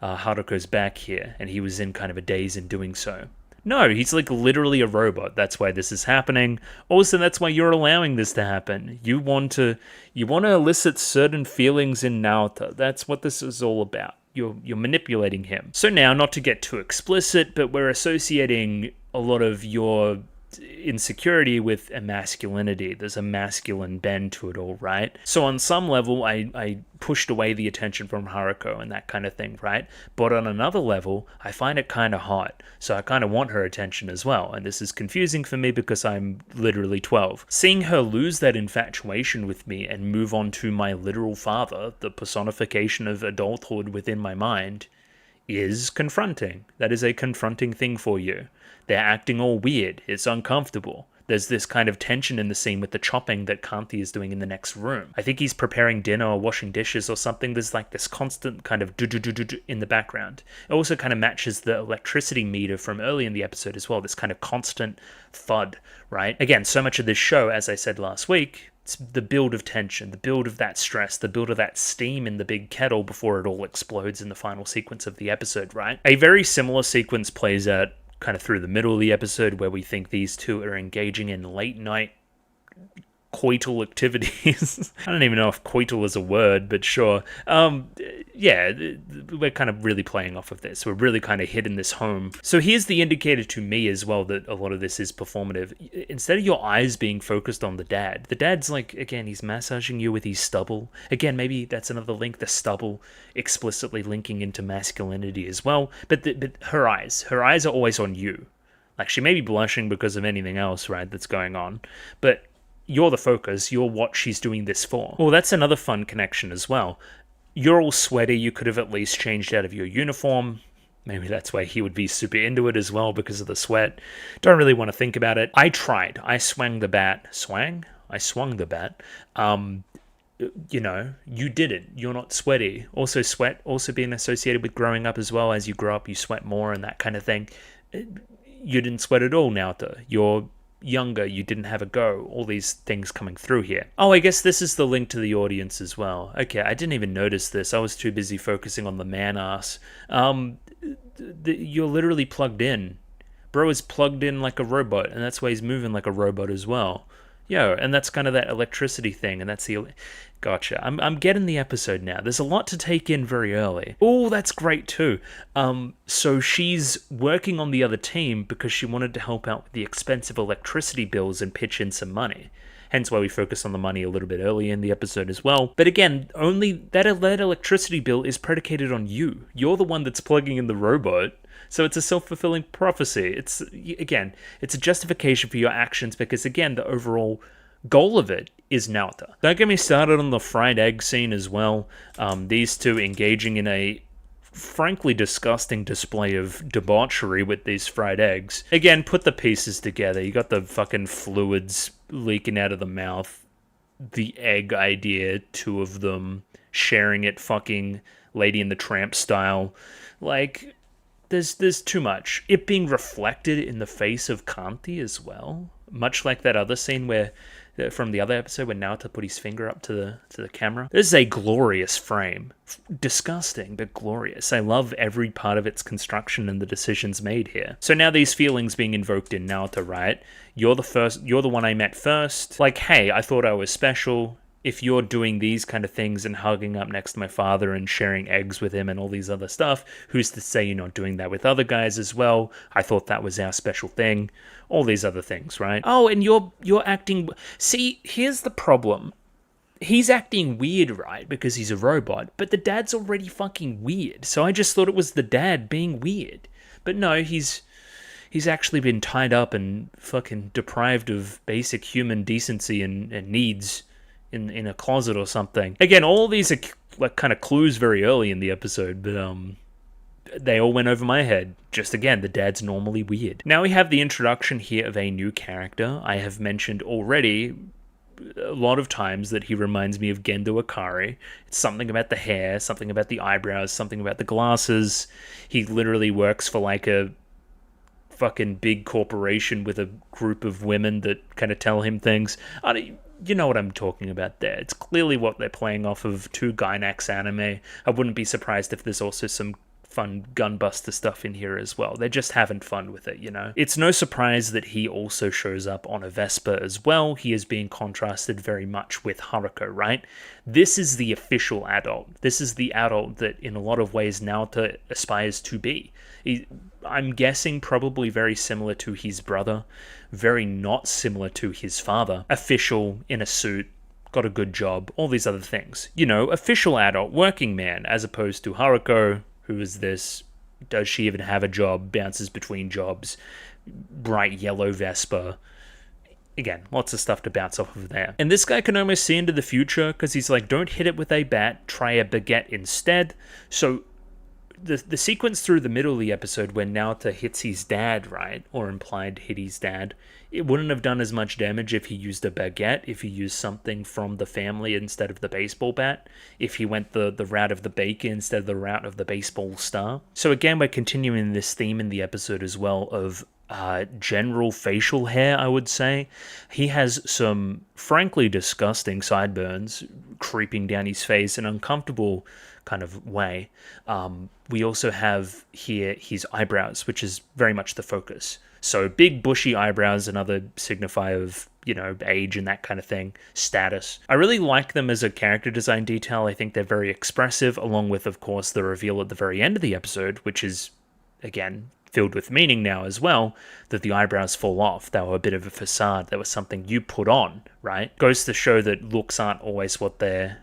Haruko's back here, and he was in kind of a daze in doing so. No, he's like literally a robot. That's why this is happening. Also, that's why you're allowing this to happen. You want to elicit certain feelings in Naoto. That's what this is all about. You're manipulating him. So now, not to get too explicit, but we're associating a lot of your insecurity with a masculinity. There's a masculine bend to it all, right? So on some level, I pushed away the attention from Haruko and that kind of thing, right? But on another level, I find it kind of hot. So I kind of want her attention as well. And this is confusing for me because I'm literally 12. Seeing her lose that infatuation with me and move on to my literal father, the personification of adulthood within my mind, is confronting. That is a confronting thing for you. They're acting all weird. It's uncomfortable. There's this kind of tension in the scene with the chopping that Kanthi is doing in the next room. I think he's preparing dinner or washing dishes or something. There's like this constant kind of do-do-do-do in the background. It also kind of matches the electricity meter from early in the episode as well. This kind of constant thud, right? Again, so much of this show, as I said last week, it's the build of tension, the build of that stress, the build of that steam in the big kettle before it all explodes in the final sequence of the episode, right? A very similar sequence plays out kind of through the middle of the episode where we think these two are engaging in late night coital activities. I don't even know if coital is a word, but sure. Yeah, we're kind of really playing off of this. We're really kind of hitting this home. So here's the indicator to me as well that a lot of this is performative. Instead of your eyes being focused on the dad's like, again, he's massaging you with his stubble. Again, maybe that's another link, the stubble explicitly linking into masculinity as well. But her eyes are always on you. Like, she may be blushing because of anything else, right, that's going on. But you're the focus, you're what she's doing this for. Well, that's another fun connection as well. You're all sweaty, you could have at least changed out of your uniform. Maybe that's why he would be super into it as well because of the sweat. Don't really want to think about it. I tried. I swung the bat. I swung the bat. You know, you didn't. You're not sweaty. Also sweat, also being associated with growing up as well. As you grow up, you sweat more and that kind of thing. You didn't sweat at all, Naoto. You're younger, you didn't have a go, all these things coming through here. Oh, I guess this is the link to the audience as well. Okay, I didn't even notice this. I was too busy focusing on the man ass. You're literally plugged in. Bro is plugged in like a robot, and that's why he's moving like a robot as well. Yo, and that's kind of that electricity thing, and that's the... Gotcha. I'm getting the episode now. There's a lot to take in very early. Oh, that's great too. So she's working on the other team because she wanted to help out with the expensive electricity bills and pitch in some money. Hence why we focus on the money a little bit early in the episode as well. But again, only that electricity bill is predicated on you. You're the one that's plugging in the robot. So it's a self-fulfilling prophecy. It's a justification for your actions because, again, the overall goal of it is Naoto. Don't get me started on the fried egg scene as well. These two engaging in a frankly disgusting display of debauchery with these fried eggs. Again, put the pieces together. You got the fucking fluids leaking out of the mouth. The egg idea, two of them sharing it fucking Lady and the Tramp style. Like... there's too much. It being reflected in the face of Kanti as well, much like that other scene where from the other episode when Naoto put his finger up to the camera. This is a glorious frame. Disgusting, but glorious. I love every part of its construction and the decisions made here. So now these feelings being invoked in Naoto, right? You're the one I met first. Like, hey, I thought I was special. If you're doing these kind of things and hugging up next to my father and sharing eggs with him and all these other stuff, who's to say you're not doing that with other guys as well? I thought that was our special thing. All these other things, right? Oh, and you're acting... See, here's the problem. He's acting weird, right? Because he's a robot, but the dad's already fucking weird. So I just thought it was the dad being weird. But no, he's actually been tied up and fucking deprived of basic human decency and needs in a closet or something. Again, all these are like kind of clues very early in the episode, but they all went over my head. Just again, the dad's normally weird. Now we have the introduction here of a new character. I have mentioned already a lot of times that he reminds me of Gendo Akari. It's something about the hair, something about the eyebrows, something about the glasses. He literally works for like a fucking big corporation with a group of women that kind of tell him things. You know what I'm talking about there. It's clearly what they're playing off of 2 Gainax anime. I wouldn't be surprised if there's also some fun gunbuster stuff in here as well. They're just having fun with it, you know? It's no surprise that he also shows up on a Vespa as well. He is being contrasted very much with Haruko, right? This is the official adult. This is the adult that in a lot of ways Naoto aspires to be. I'm guessing probably very similar to his brother, very not similar to his father. Official, in a suit, got a good job, all these other things. You know, official adult, working man, as opposed to Haruko, who is this, does she even have a job, bounces between jobs, bright yellow Vespa. Again, lots of stuff to bounce off of there. And this guy can almost see into the future, because he's like, don't hit it with a bat, try a baguette instead. So the sequence through the middle of the episode when Naoto hits his dad, right, or implied hit his dad, it wouldn't have done as much damage if he used a baguette, if he used something from the family instead of the baseball bat, if he went the route of the baker instead of the route of the baseball star. So again, we're continuing this theme in the episode as well of general facial hair, I would say. He has some frankly disgusting sideburns creeping down his face in an uncomfortable kind of way. We also have here his eyebrows, which is very much the focus. So big bushy eyebrows, another signifier of, you know, age and that kind of thing, status. I really like them as a character design detail. I think they're very expressive, along with, of course, the reveal at the very end of the episode, which is, again, filled with meaning now as well, that the eyebrows fall off. They were a bit of a facade. They were something you put on, right? Goes to show that looks aren't always what they're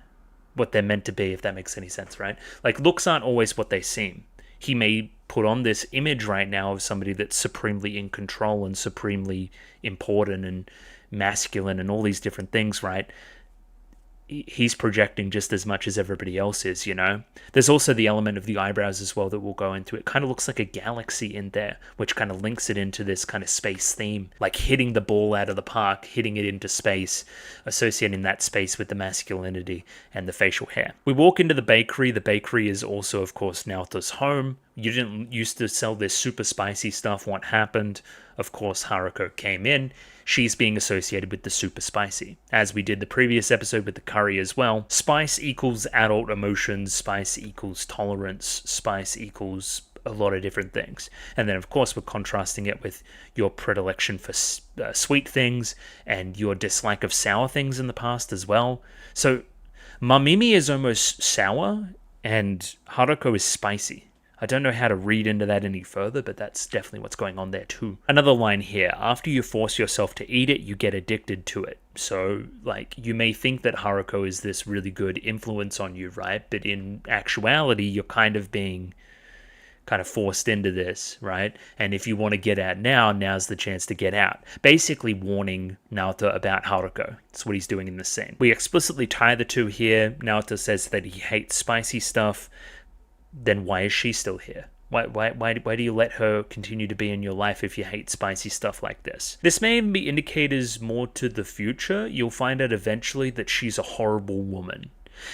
meant to be, if that makes any sense, right? Like, looks aren't always what they seem. He may put on this image right now of somebody that's supremely in control and supremely important and masculine and all these different things, right? He's projecting just as much as everybody else is, you know? There's also the element of the eyebrows as well that we'll go into. It kind of looks like a galaxy in there, which kind of links it into this kind of space theme, like hitting the ball out of the park, hitting it into space, associating that space with the masculinity and the facial hair. We walk into the bakery. The bakery is also, of course, Naoto's home. You didn't used to sell this super spicy stuff. What happened? Of course, Haruko came in. She's being associated with the super spicy, as we did the previous episode with the curry as well. Spice equals adult emotions, spice equals tolerance, spice equals a lot of different things. And then, of course, we're contrasting it with your predilection for sweet things and your dislike of sour things in the past as well. So Mamimi is almost sour and Haruko is spicy. I don't know how to read into that any further, but that's definitely what's going on there too. Another line here, after you force yourself to eat it, you get addicted to it. So, like, you may think that Haruko is this really good influence on you, right? But in actuality, you're kind of being forced into this, right? And if you want to get out now, now's the chance to get out. Basically warning Naoto about Haruko. That's what he's doing in this scene. We explicitly tie the two here. Naoto says that he hates spicy stuff. Then why is she still here? Why do you let her continue to be in your life if you hate spicy stuff like this? This may even be indicators more to the future. You'll find out eventually that she's a horrible woman.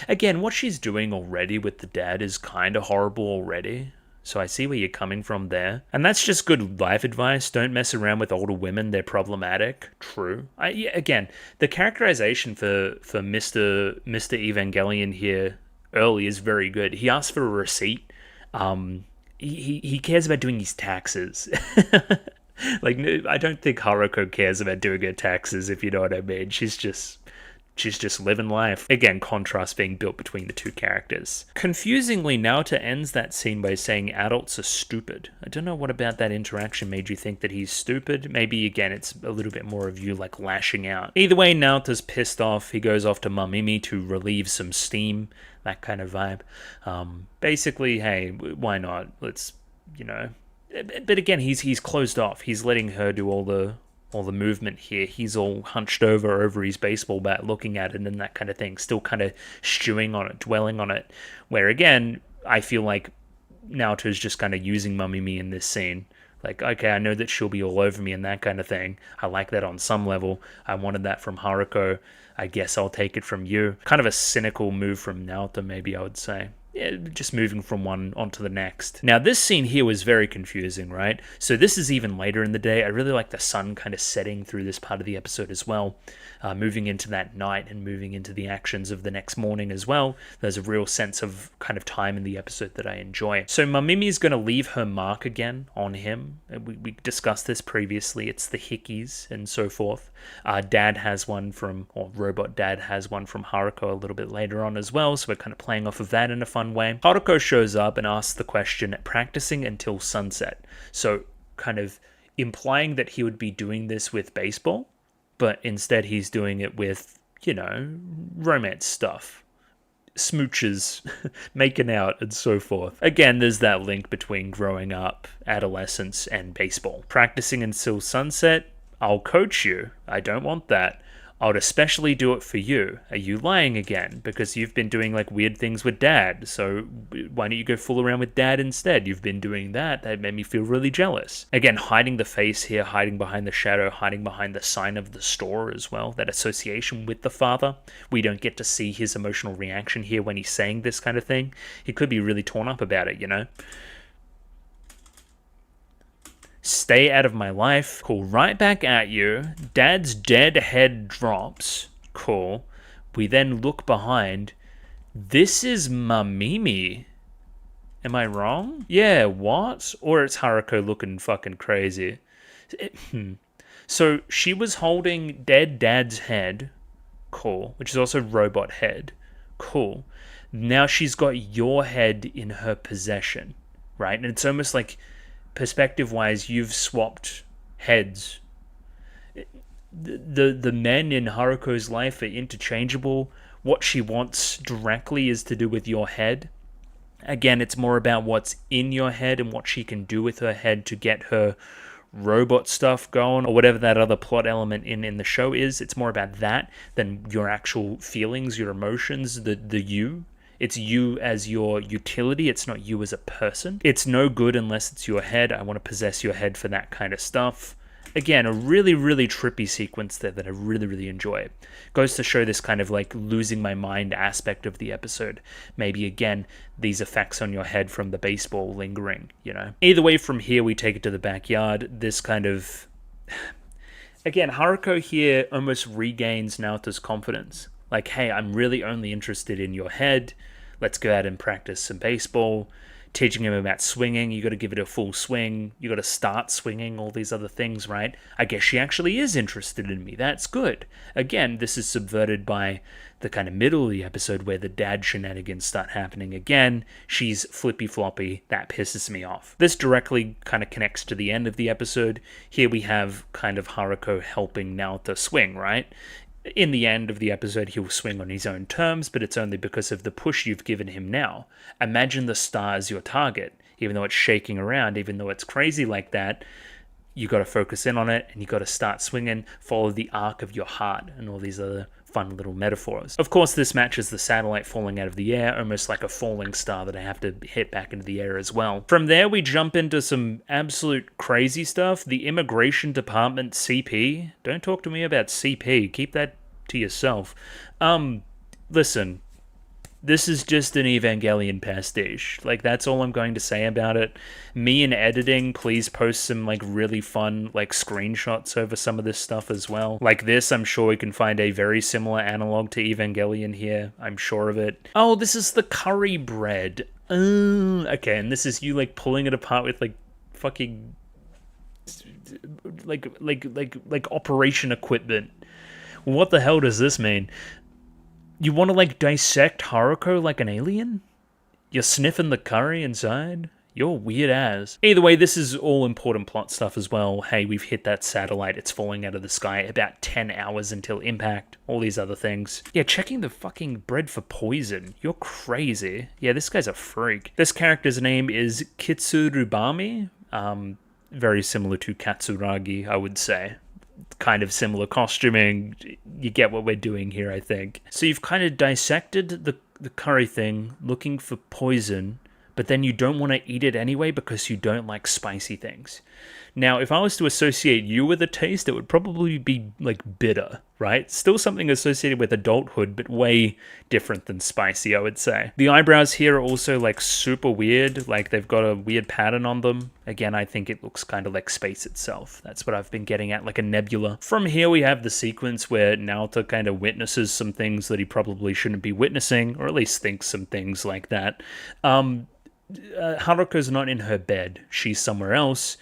Again, what she's doing already with the dad is kind of horrible already. So I see where you're coming from there. And that's just good life advice. Don't mess around with older women. They're problematic. True. Again, the characterization for Mr. Evangelion here early is very good. He asks for a receipt. He cares about doing his taxes. Like, I don't think Haruko cares about doing her taxes, if you know what I mean. She's just living life. Again, contrast being built between the two characters. Confusingly, Naoto ends that scene by saying adults are stupid. I don't know what about that interaction made you think that he's stupid. Maybe, again, it's a little bit more of you, like, lashing out. Either way, Naoto's pissed off. He goes off to Mamimi to relieve some steam, that kind of vibe. Basically, hey, why not? Let's, But again, he's closed off. He's letting her do all the movement here. He's all hunched over his baseball bat, looking at it and that kind of thing, still kind of stewing on it, dwelling on it. Where again, I feel like Naoto's just kind of using Mamimi in this scene. Like, okay, I know that she'll be all over me and that kind of thing. I like that on some level. I wanted that from Haruko. I guess I'll take it from you. Kind of a cynical move from Naoto, maybe I would say. Yeah, just moving from one onto the next. Now, this scene here was very confusing, right? So this is even later in the day. I really like the sun kind of setting through this part of the episode as well. Moving into that night and moving into the actions of the next morning as well. There's a real sense of kind of time in the episode that I enjoy. So Mamimi's going to leave her mark again on him. We discussed this previously. It's the hickeys and so forth. Dad has one from, or Robot Dad has one from Haruko a little bit later on as well. So we're kind of playing off of that in a fun way. Haruko shows up and asks the question, practicing until sunset. So kind of implying that he would be doing this with baseball, but instead he's doing it with, romance stuff. Smooches, making out, and so forth. Again, there's that link between growing up, adolescence, and baseball. Practicing until sunset, I'll coach you. I don't want that. I would especially do it for you. Are you lying again? Because you've been doing like weird things with Dad. So why don't you go fool around with Dad instead? You've been doing that. That made me feel really jealous. Again, hiding the face here, hiding behind the shadow, hiding behind the sign of the store as well. That association with the father. We don't get to see his emotional reaction here when he's saying this kind of thing. He could be really torn up about it, Stay out of my life. Cool. Right back at you. Dad's dead head drops. Cool. We then look behind. This is Mamimi. Am I wrong? Yeah, what? Or it's Haruko looking fucking crazy. So she was holding dead Dad's head. Cool. Which is also robot head. Cool. Now she's got your head in her possession. Right? And it's almost like, perspective-wise, you've swapped heads. The men in Haruko's life are interchangeable. What she wants directly is to do with your head. Again, it's more about what's in your head and what she can do with her head to get her robot stuff going, or whatever that other plot element in the show is. It's more about that than your actual feelings, your emotions, the you. It's you as your utility. It's not you as a person. It's no good unless it's your head. I want to possess your head for that kind of stuff. Again, a really, really trippy sequence there that I really, really enjoy. Goes to show this kind of like losing my mind aspect of the episode. Maybe, again, these effects on your head from the baseball lingering, Either way, from here, we take it to the backyard. This kind of... Again, Haruko here almost regains Naoto's confidence. Like, hey, I'm really only interested in your head. Let's go out and practice some baseball. Teaching him about swinging. You got to give it a full swing. You got to start swinging, all these other things, right? I guess she actually is interested in me. That's good. Again, this is subverted by the kind of middle of the episode where the dad shenanigans start happening again. She's flippy-floppy. That pisses me off. This directly kind of connects to the end of the episode. Here we have kind of Haruko helping Naoto swing, right? In the end of the episode, he'll swing on his own terms, but it's only because of the push you've given him now. Imagine the star as your target. Even though it's shaking around, even though it's crazy like that, you got to focus in on it, and you got to start swinging, follow the arc of your heart, and all these other fun little metaphors. Of course, this matches the satellite falling out of the air, almost like a falling star that I have to hit back into the air as well. From there, we jump into some absolute crazy stuff. The Immigration Department CP. Don't talk to me about CP. Keep that to yourself. Listen, This is just an Evangelion pastiche. Like, that's all I'm going to say about it. Me in editing, please post some, like, really fun, like, screenshots over some of this stuff as well. Like this, I'm sure we can find a very similar analog to Evangelion here. I'm sure of it. Oh, this is the curry bread. Okay, and this is you, like, pulling it apart with, like, fucking... like operation equipment. What the hell does this mean? You want to, like, dissect Haruko like an alien? You're sniffing the curry inside? You're weird as. Either way, this is all important plot stuff as well. Hey, we've hit that satellite. It's falling out of the sky about 10 hours until impact. All these other things. Yeah, checking the fucking bread for poison. You're crazy. Yeah, this guy's a freak. This character's name is Kitsurubami. Very similar to Katsuragi, I would say. Kind of similar costuming. You get what we're doing here, I think. So you've kind of dissected the curry thing, looking for poison, but then you don't want to eat it anyway because you don't like spicy things. Now, if I was to associate you with a taste, it would probably be, like, bitter, right? Still something associated with adulthood, but way different than spicy, I would say. The eyebrows here are also, like, super weird. Like, they've got a weird pattern on them. Again, I think it looks kind of like space itself. That's what I've been getting at, like a nebula. From here, we have the sequence where Naoto kind of witnesses some things that he probably shouldn't be witnessing, or at least thinks some things like that. Haruko's not in her bed. She's somewhere else.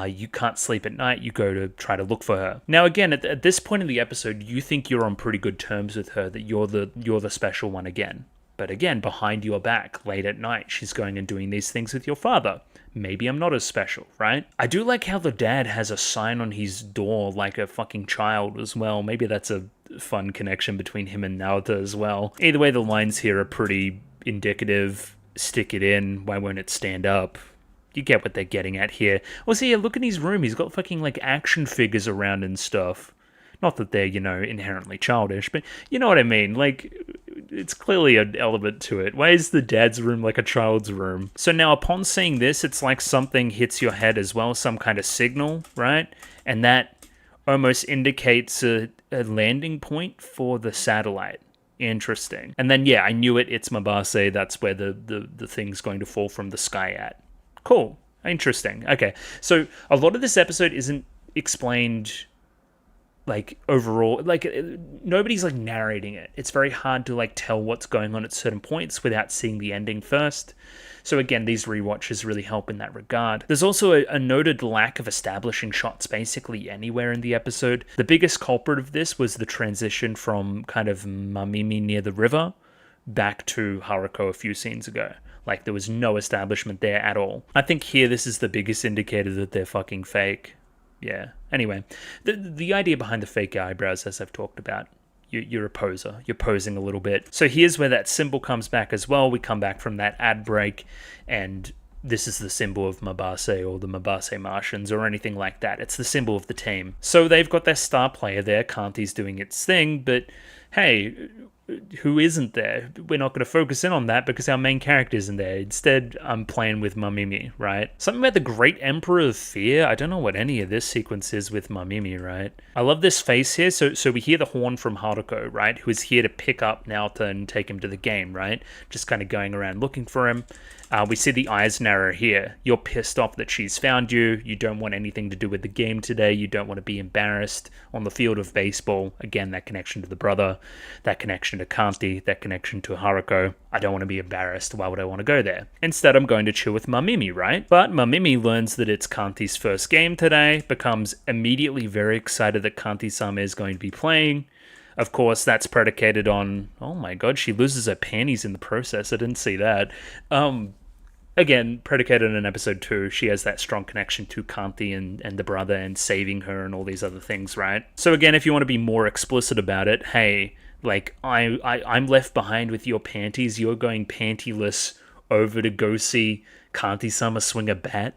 You can't sleep at night. You go to try to look for her. Now, again, at this point in the episode, you think you're on pretty good terms with her, that you're the special one again. But again, behind your back, late at night, she's going and doing these things with your father. Maybe I'm not as special, right? I do like how the dad has a sign on his door like a fucking child as well. Maybe that's a fun connection between him and Naoto as well. Either way, the lines here are pretty indicative. Stick it in. Why won't it stand up? You get what they're getting at here. Also, yeah, look in his room. He's got fucking, like, action figures around and stuff. Not that they're, you know, inherently childish, but you know what I mean. Like, it's clearly an element to it. Why is the dad's room like a child's room? So now, upon seeing this, it's like something hits your head as well, some kind of signal, right? And that almost indicates a landing point for the satellite. Interesting. And then, yeah, I knew it. It's Mabase. That's where the thing's going to fall from the sky at. Cool. Interesting. Okay. So a lot of this episode isn't explained, like, overall. Like, nobody's, like, narrating it. It's very hard to, like, tell what's going on at certain points without seeing the ending first. So again, these rewatches really help in that regard. There's also a noted lack of establishing shots basically anywhere in the episode. The biggest culprit of this was the transition from kind of Mamimi near the river back to Haruko a few scenes ago. Like, there was no establishment there at all. I think here this is the biggest indicator that they're fucking fake. Yeah. Anyway, the idea behind the fake eyebrows, as I've talked about, you're a poser. You're posing a little bit. So here's where that symbol comes back as well. We come back from that ad break, and this is the symbol of Mabase or the Mabase Martians or anything like that. It's the symbol of the team. So they've got their star player there. Kanti's doing its thing, but hey, who isn't there? We're not going to focus in on that because our main character isn't there. Instead, I'm playing with Mamimi, right? Something about the Great Emperor of Fear. I don't know what any of this sequence is with Mamimi, right? I love this face here. So we hear the horn from Haruko, right? Who is here to pick up Naoto and take him to the game, right? Just kind of going around looking for him. We see the eyes narrow here. You're pissed off that she's found you. You don't want anything to do with the game today. You don't want to be embarrassed on the field of baseball. Again, that connection to the brother, that connection to Kanti, that connection to Haruko. I don't want to be embarrassed. Why would I want to go there? Instead, I'm going to chill with Mamimi, right? But Mamimi learns that it's Kanti's first game today, becomes immediately very excited that Kanti-sama is going to be playing. Of course, that's predicated on, oh my god, she loses her panties in the process. I didn't see that. Again, predicated on episode 2, she has that strong connection to Kanti and the brother and saving her and all these other things, right? So again, if you want to be more explicit about it, hey, like, I'm left behind with your panties. You're going pantyless over to go see Kanti-sama swing a bat.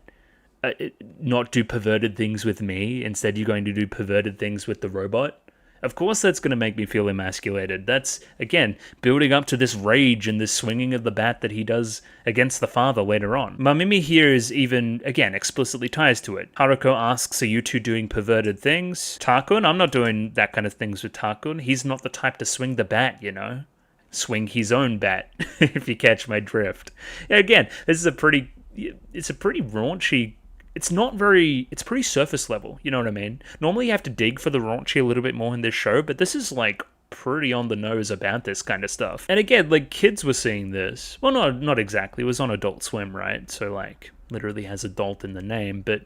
Not do perverted things with me. Instead, you're going to do perverted things with the robot. Of course that's going to make me feel emasculated. That's, again, building up to this rage and this swinging of the bat that he does against the father later on. Mamimi here is even, again, explicitly ties to it. Haruko asks, are you two doing perverted things? Takun? I'm not doing that kind of things with Takun. He's not the type to swing the bat, you know? swing his own bat, if you catch my drift. Again, it's a pretty raunchy. It's pretty surface level, you know what I mean? Normally you have to dig for the raunchy a little bit more in this show, but this is like pretty on the nose about this kind of stuff. And again, like kids were seeing this. Well, no, not exactly. It was on Adult Swim, right? So like literally has adult in the name, but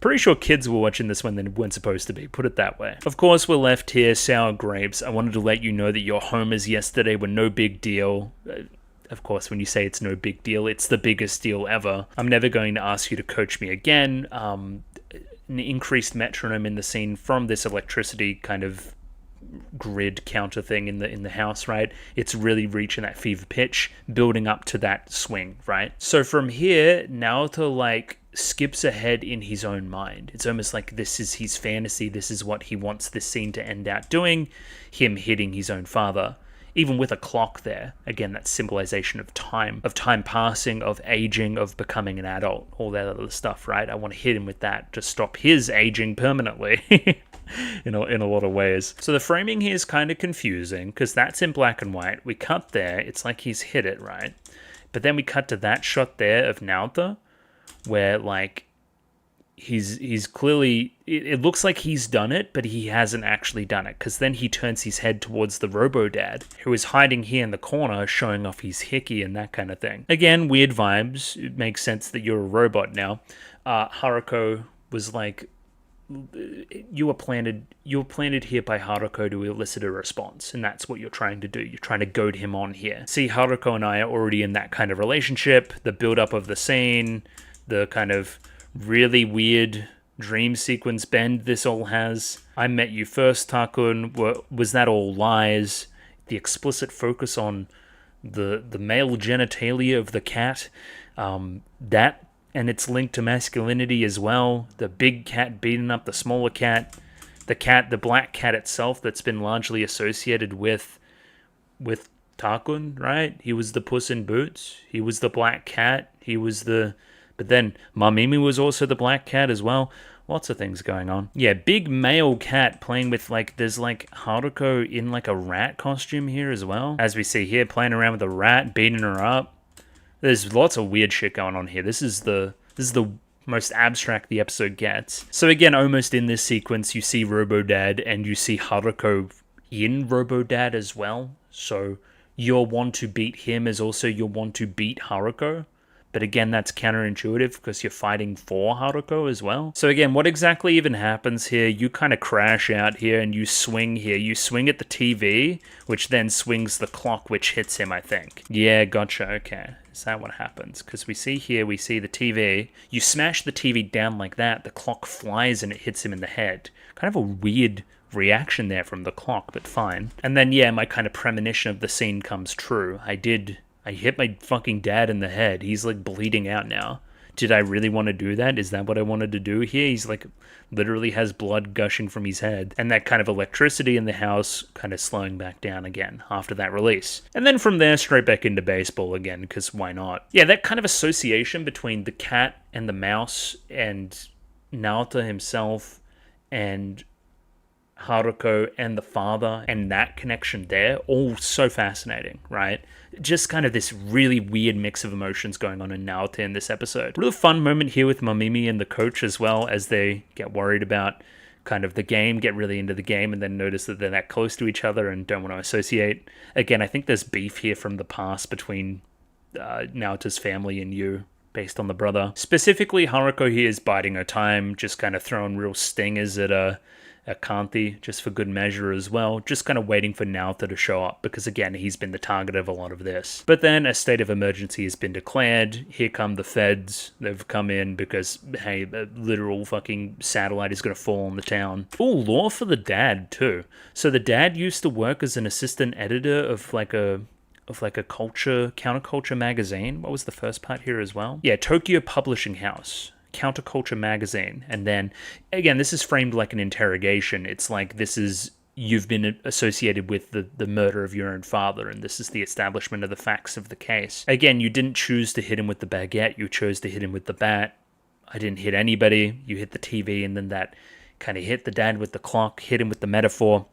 pretty sure kids were watching this when they weren't supposed to be, put it that way. Of course, we're left here, sour grapes. I wanted to let you know that your homers yesterday were no big deal. Of course, when you say it's no big deal, it's the biggest deal ever. I'm never going to ask you to coach me again. An increased metronome in the scene from this electricity kind of grid counter thing in the house, right? It's really reaching that fever pitch, building up to that swing, right? So from here, Naoto like skips ahead in his own mind. It's almost like this is his fantasy. This is what he wants this scene to end out doing, him hitting his own father. Even with a clock there, again, that symbolization of time passing, of aging, of becoming an adult, all that other stuff, right? I want to hit him with that to stop his aging permanently in a lot of ways. So the framing here is kind of confusing because that's in black and white. We cut there, it's like he's hit it, right? But then we cut to that shot there of Naoto where like he's clearly, it looks like he's done it, but he hasn't actually done it, because then he turns his head towards the robo-dad, who is hiding here in the corner, showing off his hickey and that kind of thing. Again, weird vibes. It makes sense that you're a robot now. Haruko was like, you were planted here by Haruko to elicit a response, and that's what you're trying to do. You're trying to goad him on here. See, Haruko and I are already in that kind of relationship, the build-up of the scene, the kind of really weird dream sequence bend this all has. I met you first, Takun. Was that all lies? The explicit focus on the male genitalia of the cat, that, and it's linked to masculinity as well. The big cat beating up the smaller cat, the black cat itself that's been largely associated with Takun, right? He was the Puss in Boots. He was the black cat. But then Mamimi was also the black cat as well. Lots of things going on. Yeah, big male cat playing with, like, there's like Haruko in like a rat costume here as well. As we see here, playing around with a rat, beating her up. There's lots of weird shit going on here. This is the most abstract the episode gets. So again, almost in this sequence, you see Robo-Dad and you see Haruko in Robo-Dad as well. So your want to beat him is also your want to beat Haruko. But again, that's counterintuitive because you're fighting for Haruko as well. So again, what exactly even happens here? You kind of crash out here and you swing here. You swing at the TV, which then swings the clock, which hits him, I think. Yeah, gotcha, okay. Is that what happens? Because we see the TV. You smash the TV down like that, the clock flies and it hits him in the head. Kind of a weird reaction there from the clock, but fine. And then, yeah, my kind of premonition of the scene comes true. I hit my fucking dad in the head. He's like bleeding out now. Did I really want to do that? Is that what I wanted to do here? He's like literally has blood gushing from his head. And that kind of electricity in the house kind of slowing back down again after that release. And then from there, straight back into baseball again, because why not? Yeah, that kind of association between the cat and the mouse and Naoto himself and Haruko and the father, and that connection there, all so fascinating, right? Just kind of this really weird mix of emotions going on in Naoto in this episode. Real fun moment here with Mamimi and the coach as well, as they get worried about kind of the game, get really into the game, and then notice that they're that close to each other and don't want to associate. Again, I think there's beef here from the past between Naoto's family and you, based on the brother. Specifically, Haruko here is biding her time, just kind of throwing real stingers at Kanthi, just for good measure as well, just kind of waiting for Naoto to show up, because again, he's been the target of a lot of this. But then a state of emergency has been declared. Here come the feds. They've come in because, hey, a literal fucking satellite is going to fall on the town. Ooh, law for the dad, too. So the dad used to work as an assistant editor of like a counterculture magazine. What was the first part here as well? Yeah, Tokyo Publishing House. Counterculture magazine. And then again, this is framed like an interrogation. It's like, you've been associated with the murder of your own father, and this is the establishment of the facts of the case. Again, you didn't choose to hit him with the baguette, you chose to hit him with the bat. I didn't hit anybody. You hit the TV, and then that kind of hit the dad with the clock, hit him with the metaphor.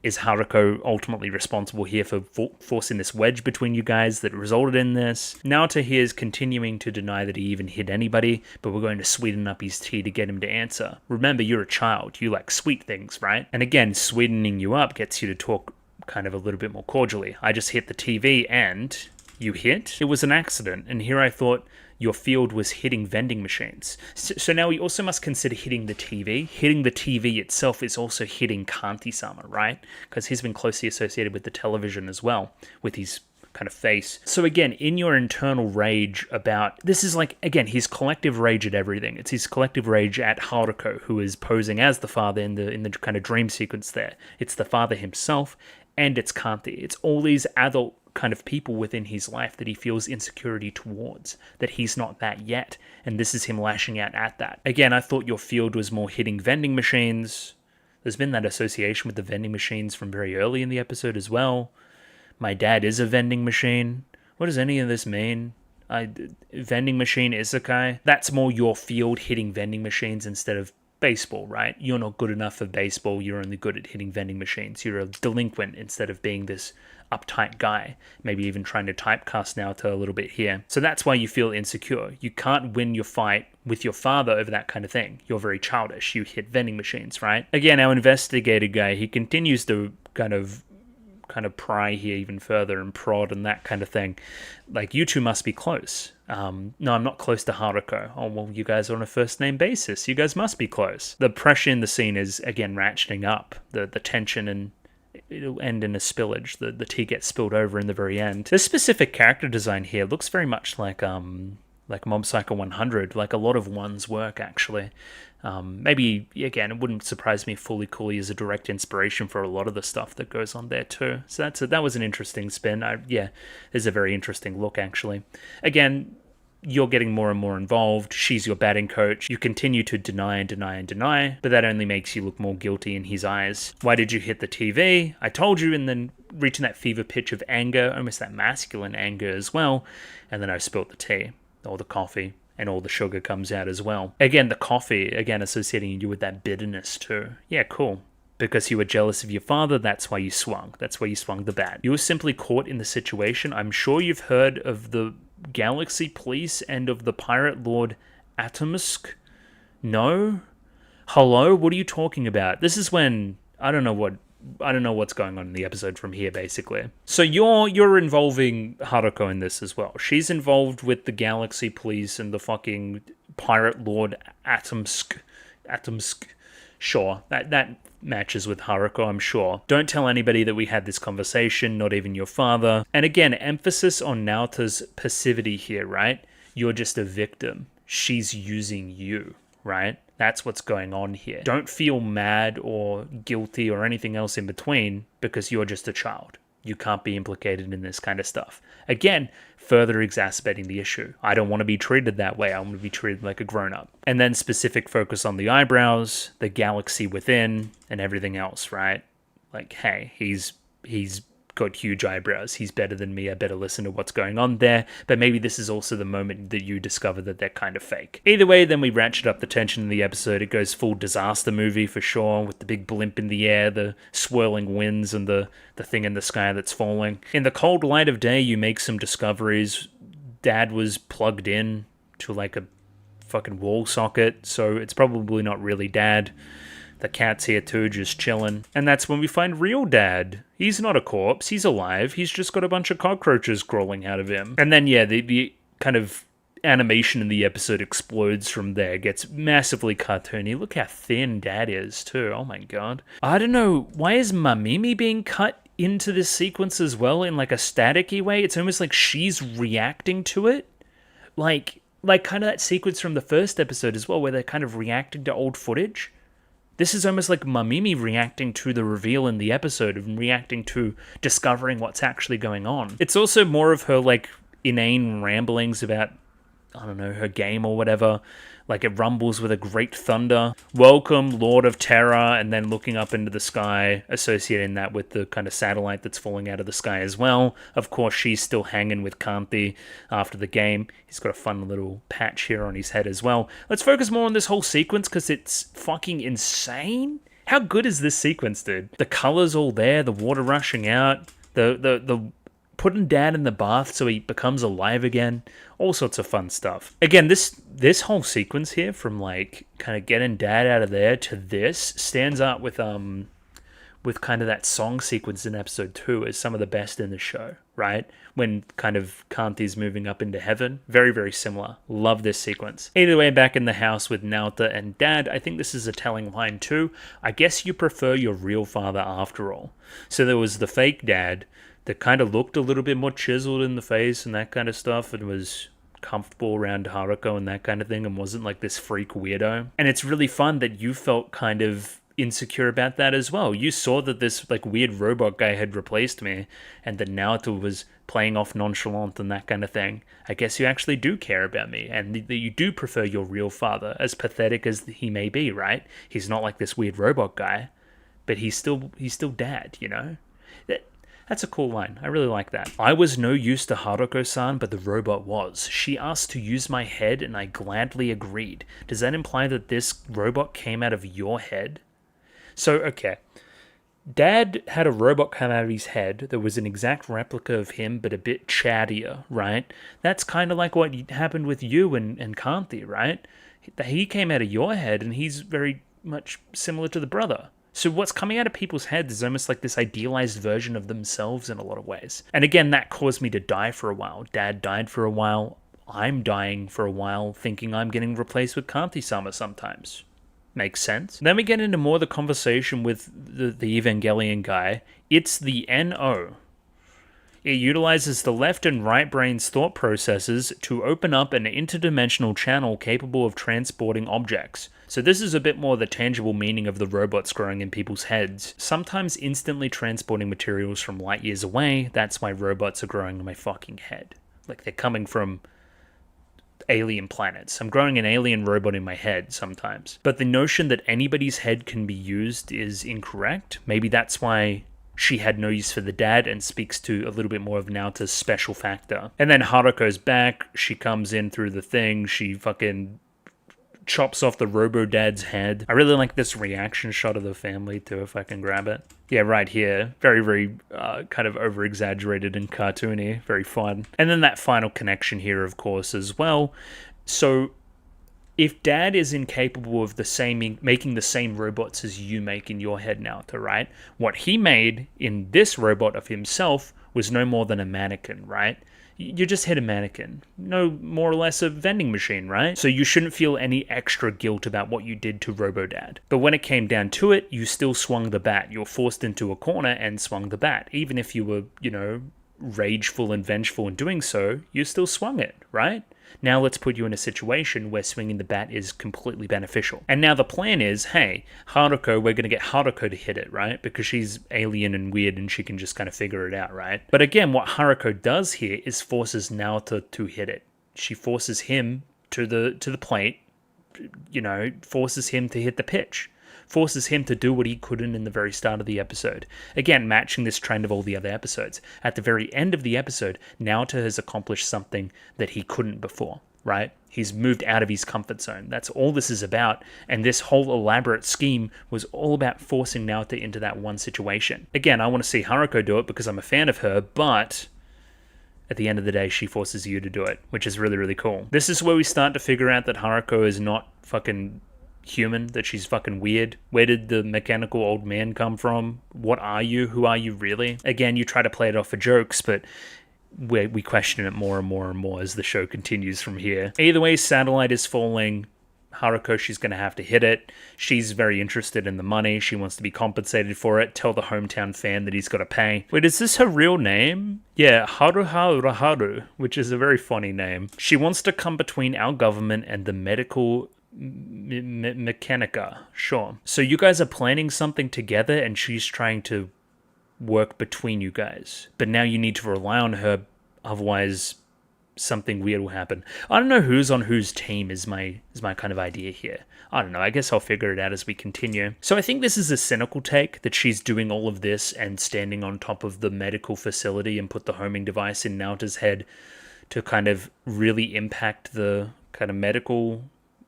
Is Haruko ultimately responsible here for forcing this wedge between you guys that resulted in this? Naoto here is continuing to deny that he even hit anybody, but we're going to sweeten up his tea to get him to answer. Remember, you're a child. You like sweet things, right? And again, sweetening you up gets you to talk kind of a little bit more cordially. I just hit the TV and you hit? It was an accident. And here I thought your field was hitting vending machines. So now we also must consider hitting the TV. Hitting the TV itself is also hitting Kanti-sama, right? Because he's been closely associated with the television as well, with his kind of face. So again, in your internal rage about, this is like, again, his collective rage at everything. It's his collective rage at Haruko, who is posing as the father in the kind of dream sequence there. It's the father himself, and it's Kanti. It's all these adult kind of people within his life that he feels insecurity towards, that he's not that yet, and this is him lashing out at that. Again, I thought your field was more hitting vending machines. There's been that association with the vending machines from very early in the episode as well. My dad is a vending machine. What does any of this mean? Vending machine isekai? That's more your field hitting vending machines instead of baseball, right? You're not good enough for baseball. You're only good at hitting vending machines. You're a delinquent instead of being this uptight guy, maybe even trying to typecast Naoto a little bit here. So that's why you feel insecure. You can't win your fight with your father over that kind of thing. You're very childish. You hit vending machines, right? Again, our investigator guy, he continues to kind of pry here even further and prod and that kind of thing. Like, you two must be close. No, I'm not close to Haruko. Oh, well, you guys are on a first name basis. You guys must be close. The pressure in the scene is, again, ratcheting up. The tension, and it'll end in a spillage. The tea gets spilled over in the very end. This specific character design here looks very much like Mob Psycho 100, like a lot of One's work, actually. Maybe, again, it wouldn't surprise me if Fully Cooley is a direct inspiration for a lot of the stuff that goes on there too. So that was an interesting spin. There's a very interesting look, actually. Again, you're getting more and more involved. She's your batting coach. You continue to deny and deny and deny, but that only makes you look more guilty in his eyes. Why did you hit the TV? I told you, and then reaching that fever pitch of anger, almost that masculine anger as well, and then I spilt the tea, or the coffee, and all the sugar comes out as well. Again, the coffee, again, associating you with that bitterness too. Yeah, cool. Because you were jealous of your father, that's why you swung. That's why you swung the bat. You were simply caught in the situation. I'm sure you've heard of the Galaxy Police and of the Pirate Lord Atomisk. No? Hello? What are you talking about? This is when, I don't know what's going on in the episode from here, basically. So you're involving Haruko in this as well. She's involved with the Galaxy Police and the fucking Pirate Lord Atomsk. Sure, that matches with Haruko, I'm sure. Don't tell anybody that we had this conversation, not even your father. And again, emphasis on Naoto's passivity here, right? You're just a victim. She's using you, right? That's what's going on here. Don't feel mad or guilty or anything else in between because you're just a child. You can't be implicated in this kind of stuff. Again, further exacerbating the issue. I don't want to be treated that way. I want to be treated like a grown-up. And then specific focus on the eyebrows, the galaxy within, and everything else, right? Like, hey, he's got huge eyebrows. He's better than me. I better listen to what's going on there. But maybe this is also the moment that you discover that they're kind of fake. Either way, then we ratchet up the tension in the episode. It goes full disaster movie for sure, with the big blimp in the air, the swirling winds, and the thing in the sky that's falling. In the cold light of day, you make some discoveries. Dad was plugged in to like a fucking wall socket, so it's probably not really Dad. The cat's here too, just chilling. And that's when we find real Dad. He's not a corpse, he's alive. He's just got a bunch of cockroaches crawling out of him. And then, yeah, the kind of animation in the episode explodes from there. Gets massively cartoony. Look how thin Dad is too. Oh my god. I don't know, why is Mamimi being cut into this sequence as well in like a staticky way? It's almost like she's reacting to it. Like kind of that sequence from the first episode as well, where they're kind of reacting to old footage. This is almost like Mamimi reacting to the reveal in the episode and reacting to discovering what's actually going on. It's also more of her, like, inane ramblings about, I don't know, her game or whatever. Like, it rumbles with a great thunder. Welcome, Lord of Terror, and then looking up into the sky, associating that with the kind of satellite that's falling out of the sky as well. Of course, she's still hanging with Kanti after the game. He's got a fun little patch here on his head as well. Let's focus more on this whole sequence, because it's fucking insane How good is this sequence, dude? The color's all there, the water rushing out, the putting Dad in the bath so he becomes alive again, all sorts of fun stuff. Again, this whole sequence here, from like kind of getting Dad out of there to this, stands up with kind of that song sequence in episode 2 as some of the best in the show, right? When kind of Kanti's moving up into heaven. Very, very similar. Love this sequence. Either way, back in the house with Naota and Dad, I think this is a telling line too. I guess you prefer your real father after all. So there was the fake Dad that kind of looked a little bit more chiseled in the face and that kind of stuff, and was comfortable around Haruko and that kind of thing, and wasn't like this freak weirdo. And it's really fun that you felt kind of insecure about that as well. You saw that this like weird robot guy had replaced me, and that Naoto was playing off nonchalant and that kind of thing. I guess you actually do care about me, and that you do prefer your real father, as pathetic as he may be, right? He's not like this weird robot guy, but he's still Dad, you know? That's a cool line. I really like that. I was no use to Haruko-san, but the robot was. She asked to use my head, and I gladly agreed. Does that imply that this robot came out of your head? So, okay. Dad had a robot come out of his head that was an exact replica of him, but a bit chattier, right? That's kind of like what happened with you and Kanti, right? He came out of your head, and he's very much similar to the brother. So what's coming out of people's heads is almost like this idealized version of themselves in a lot of ways. And again, that caused me to die for a while. Dad died for a while. I'm dying for a while, thinking I'm getting replaced with Kanti-sama sometimes. Makes sense. Then we get into more of the conversation with the Evangelion guy. It's the NO. It utilizes the left and right brain's thought processes to open up an interdimensional channel capable of transporting objects. So this is a bit more the tangible meaning of the robots growing in people's heads. Sometimes instantly transporting materials from light years away. That's why robots are growing in my fucking head. Like they're coming from alien planets. I'm growing an alien robot in my head sometimes. But the notion that anybody's head can be used is incorrect. Maybe that's why she had no use for the dad, and speaks to a little bit more of Naota's special factor. And then Haruko's back. She comes in through the thing. She fucking chops off the robo-dad's head. I really like this reaction shot of the family too, if I can grab it. Yeah, right here. Very, very kind of over-exaggerated and cartoony. Very fun. And then that final connection here, of course, as well. So if Dad is incapable of making the same robots as you make in your head, Naota, right? What he made in this robot of himself was no more than a mannequin, right? You just hit a mannequin. No more or less a vending machine, right? So you shouldn't feel any extra guilt about what you did to Robo-Dad. But when it came down to it, you still swung the bat. You were forced into a corner and swung the bat. Even if you were, rageful and vengeful in doing so, you still swung it, right? Now let's put you in a situation where swinging the bat is completely beneficial. And now the plan is, hey, Haruko, we're going to get Haruko to hit it, right? Because she's alien and weird and she can just kind of figure it out, right? But again, what Haruko does here is forces Naota to hit it. She forces him to the plate, forces him to hit the pitch. Forces him to do what he couldn't in the very start of the episode. Again, matching this trend of all the other episodes. At the very end of the episode, Naota has accomplished something that he couldn't before, right? He's moved out of his comfort zone. That's all this is about. And this whole elaborate scheme was all about forcing Naota into that one situation. Again, I want to see Haruko do it because I'm a fan of her, but at the end of the day, she forces you to do it, which is really, really cool. This is where we start to figure out that Haruko is not fucking human, that she's fucking weird. Where did the mechanical old man come from? What are you? Who are you really? Again, you try to play it off for jokes, but we question it more and more and more as the show continues from here. Either way, Satellite is falling. Haruko, she's going to have to hit it. She's very interested in the money. She wants to be compensated for it. Tell the hometown fan that he's got to pay. Wait, is this her real name? Yeah, Haruha Uraharu, which is a very funny name. She wants to come between our government and the medical Mechanica, sure. So you guys are planning something together and she's trying to work between you guys. But now you need to rely on her, otherwise something weird will happen. I don't know who's on whose team is my kind of idea here. I don't know, I guess I'll figure it out as we continue. So I think this is a cynical take, that she's doing all of this and standing on top of the medical facility and put the homing device in Naota's head to kind of really impact the kind of medical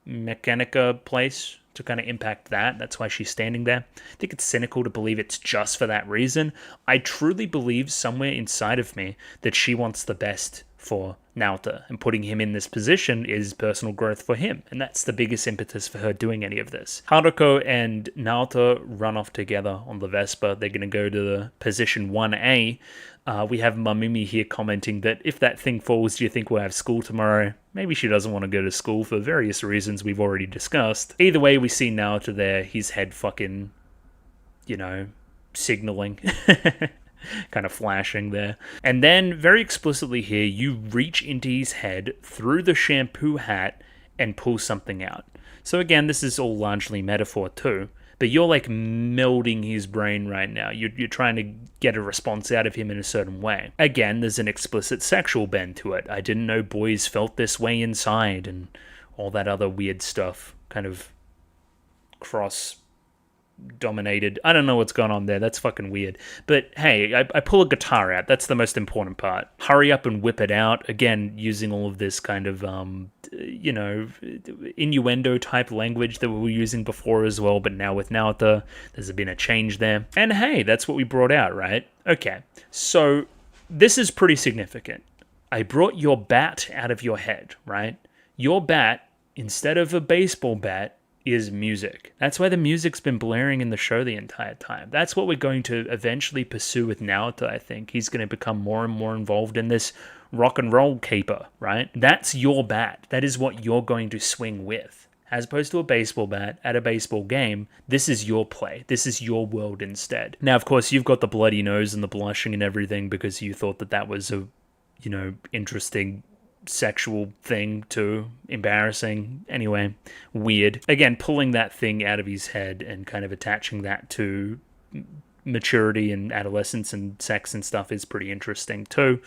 Mechanica place to kind of impact that. That's why she's standing there. I think it's cynical to believe it's just for that reason. I truly believe somewhere inside of me that she wants the best for Naoto, and putting him in this position is personal growth for him, and that's the biggest impetus for her doing any of this. Haruko and Naoto run off together on the Vespa. They're going to go to the position 1A. We have Mamimi here commenting that if that thing falls, do you think we'll have school tomorrow? Maybe she doesn't want to go to school for various reasons we've already discussed. Either way, we see Naoto there, his head fucking, signaling. Kind of flashing there. And then, very explicitly here, you reach into his head through the shampoo hat and pull something out. So again, this is all largely metaphor too, but you're like melding his brain right now. You're trying to get a response out of him in a certain way. Again, there's an explicit sexual bend to it. I didn't know boys felt this way inside, and all that other weird stuff. Kind of cross-dominated. I don't know what's going on there. That's fucking weird. But hey, I pull a guitar out. That's the most important part. Hurry up and whip it out. Again, using all of this kind of, innuendo-type language that we were using before as well, but now with Naoto, there's been a change there. And hey, that's what we brought out, right? Okay, so this is pretty significant. I brought your bat out of your head, right? Your bat, instead of a baseball bat, is music. That's why the music's been blaring in the show the entire time. That's what we're going to eventually pursue with Naoto, I think. He's going to become more and more involved in this rock and roll caper, right? That's your bat. That is what you're going to swing with. As opposed to a baseball bat at a baseball game, this is your play. This is your world instead. Now, of course, you've got the bloody nose and the blushing and everything because you thought that was a, interesting sexual thing too. Embarrassing. Anyway, weird. Again, pulling that thing out of his head and kind of attaching that to maturity and adolescence and sex and stuff is pretty interesting too.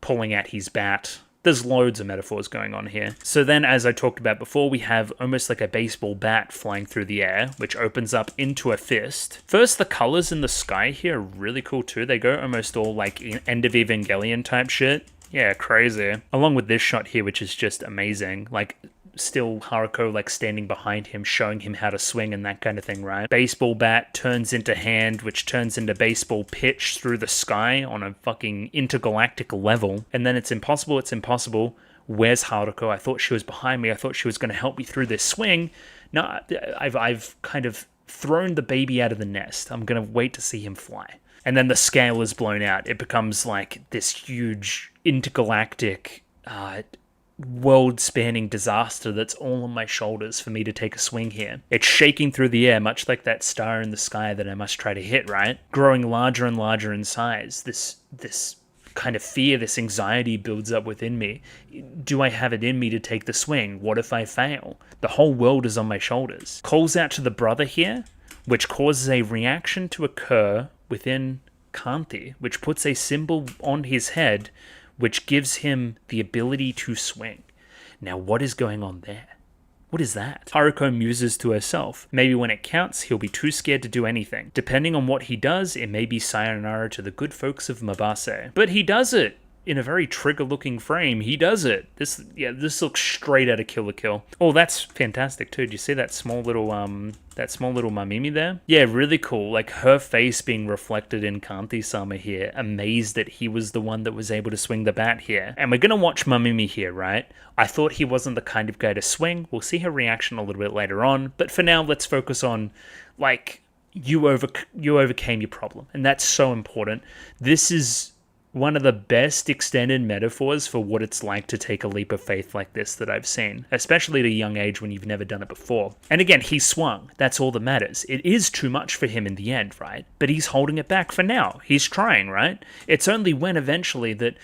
Pulling at his bat. There's loads of metaphors going on here. So then, as I talked about before, we have almost like a baseball bat flying through the air, which opens up into a fist. First, the colors in the sky here are really cool too. They go almost all like End of Evangelion type shit. Yeah, crazy. Along with this shot here, which is just amazing. Like, still Haruko like standing behind him, showing him how to swing and that kind of thing, right? Baseball bat turns into hand, which turns into baseball pitch through the sky on a fucking intergalactic level. And then it's impossible. Where's Haruko? I thought she was behind me. I thought she was going to help me through this swing. No, I've kind of thrown the baby out of the nest. I'm going to wait to see him fly. And then the scale is blown out. It becomes like this huge intergalactic, world-spanning disaster that's all on my shoulders for me to take a swing here. It's shaking through the air, much like that star in the sky that I must try to hit, right? Growing larger and larger in size. This kind of fear, this anxiety builds up within me. Do I have it in me to take the swing? What if I fail? The whole world is on my shoulders. Calls out to the brother here, which causes a reaction to occur within Kanti, which puts a symbol on his head, which gives him the ability to swing. Now, what is going on there? What is that? Haruko muses to herself. Maybe when it counts, he'll be too scared to do anything. Depending on what he does, it may be sayonara to the good folks of Mabase. But he does it! In a very trigger-looking frame, he does it. This looks straight out of Kill la Kill. Oh, that's fantastic too. Do you see that small little Mamimi there? Yeah, really cool. Like her face being reflected in Kanti-sama here. Amazed that he was the one that was able to swing the bat here. And we're gonna watch Mamimi here, right? I thought he wasn't the kind of guy to swing. We'll see her reaction a little bit later on. But for now, let's focus on, like, you overcame your problem, and that's so important. This is one of the best extended metaphors for what it's like to take a leap of faith like this that I've seen, especially at a young age when you've never done it before. And again, he swung. That's all that matters. It is too much for him in the end, right? But he's holding it back for now. He's trying, right? It's only when eventually that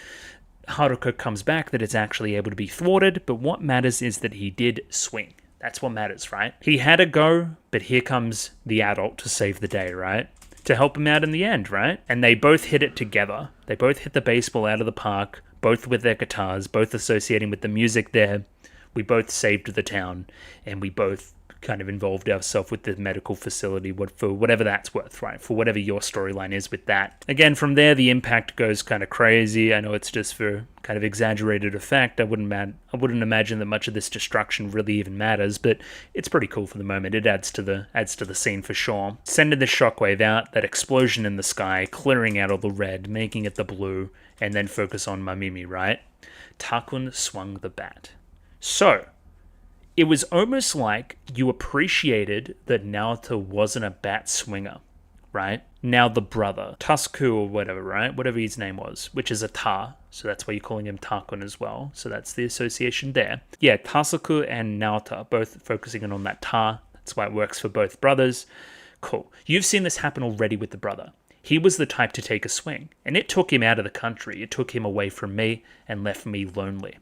Haruko comes back that it's actually able to be thwarted, but what matters is that he did swing. That's what matters, right? He had a go, but here comes the adult to save the day, right? To help him out in the end, right? And they both hit it together. They both hit the baseball out of the park, both with their guitars, both associating with the music there. We both saved the town, and we both kind of involved ourselves with the medical facility for whatever that's worth, right? For whatever your storyline is with that. Again, from there, the impact goes kind of crazy. I know it's just for kind of exaggerated effect. I wouldn't imagine that much of this destruction really even matters, but it's pretty cool for the moment. It adds to the scene for sure. Sending the shockwave out, that explosion in the sky, clearing out all the red, making it the blue, and then focus on Mamimi, right? Takun swung the bat. So, it was almost like you appreciated that Naoto wasn't a bat swinger, right? Now the brother, Tasuku or whatever, right? Whatever his name was, which is a Ta, so that's why you're calling him Takun as well. So that's the association there. Yeah, Tasuku and Naoto, both focusing in on that Ta. That's why it works for both brothers. Cool. You've seen this happen already with the brother. He was the type to take a swing, and it took him out of the country. It took him away from me and left me lonely.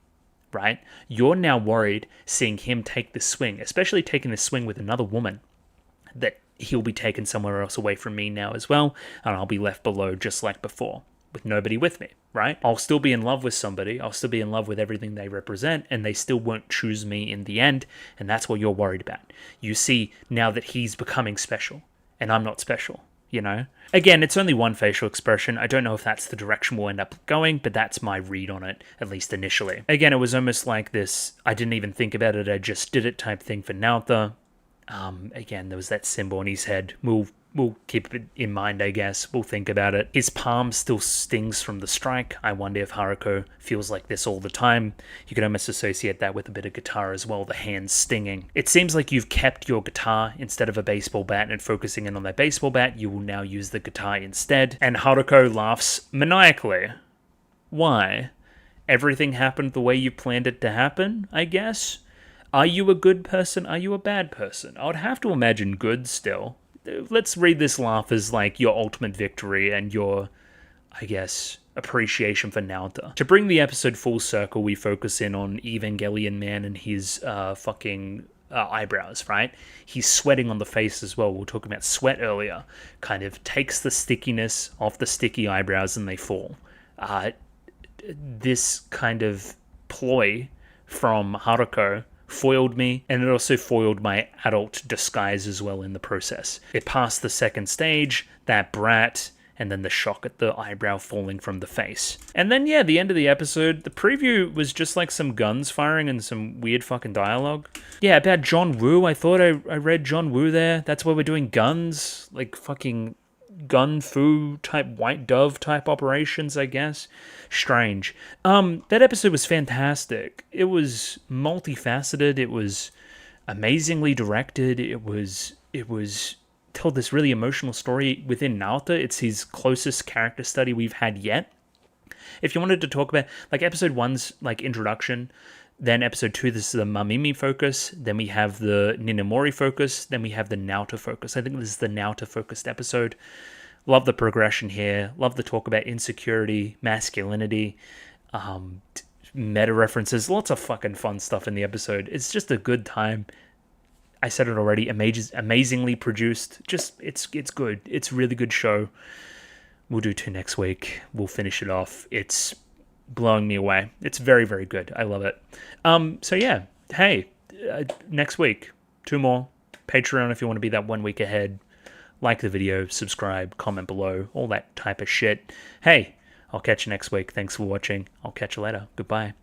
Right? You're now worried seeing him take this swing, especially taking this swing with another woman, that he'll be taken somewhere else away from me now as well, and I'll be left below just like before, with nobody with me, right? I'll still be in love with somebody, I'll still be in love with everything they represent, and they still won't choose me in the end, and that's what you're worried about. You see now that he's becoming special, and I'm not special. You know? Again, it's only one facial expression. I don't know if that's the direction we'll end up going, but that's my read on it, at least initially. Again, it was almost like this, I didn't even think about it, I just did it type thing for Naoto. Again, there was that symbol on his head. We'll keep it in mind, I guess. We'll think about it. His palm still stings from the strike. I wonder if Haruko feels like this all the time. You can almost associate that with a bit of guitar as well, the hands stinging. It seems like you've kept your guitar instead of a baseball bat and focusing in on that baseball bat. You will now use the guitar instead. And Haruko laughs maniacally. Why? Everything happened the way you planned it to happen, I guess? Are you a good person? Are you a bad person? I would have to imagine good still. Let's read this laugh as like your ultimate victory and your, I guess, appreciation for Naoto. To bring the episode full circle, we focus in on Evangelion Man and his eyebrows, right? He's sweating on the face as well. We were talking about sweat earlier. Kind of takes the stickiness off the sticky eyebrows and they fall. This kind of ploy from Haruko foiled me, and it also foiled my adult disguise as well in the process. It passed the second stage, that brat, and then the shock at the eyebrow falling from the face. And then, yeah, the end of the episode, the preview was just like some guns firing and some weird fucking dialogue. Yeah, about John Woo, I thought I read John Woo there. That's why we're doing guns, like fucking gun fu type white dove type operations, I guess. Strange. That episode was fantastic. It was multifaceted. It was amazingly directed. It was told this really emotional story within Naoto. It's his closest character study we've had yet. If you wanted to talk about like episode 1's like introduction, then episode 2, this is the Mamimi focus. Then we have the Ninamori focus. Then we have the Naoto focus. I think this is the Naoto focused episode. Love the progression here. Love the talk about insecurity, masculinity, meta references. Lots of fucking fun stuff in the episode. It's just a good time. I said it already. Amazingly produced. Just it's good. It's a really good show. We'll do 2 next week. We'll finish it off. It's blowing me away. It's very, very good. I love it. So yeah, hey, next week, 2 more. Patreon if you want to be that 1 week ahead. Like the video, subscribe, comment below, all that type of shit. Hey, I'll catch you next week. Thanks for watching. I'll catch you later. Goodbye.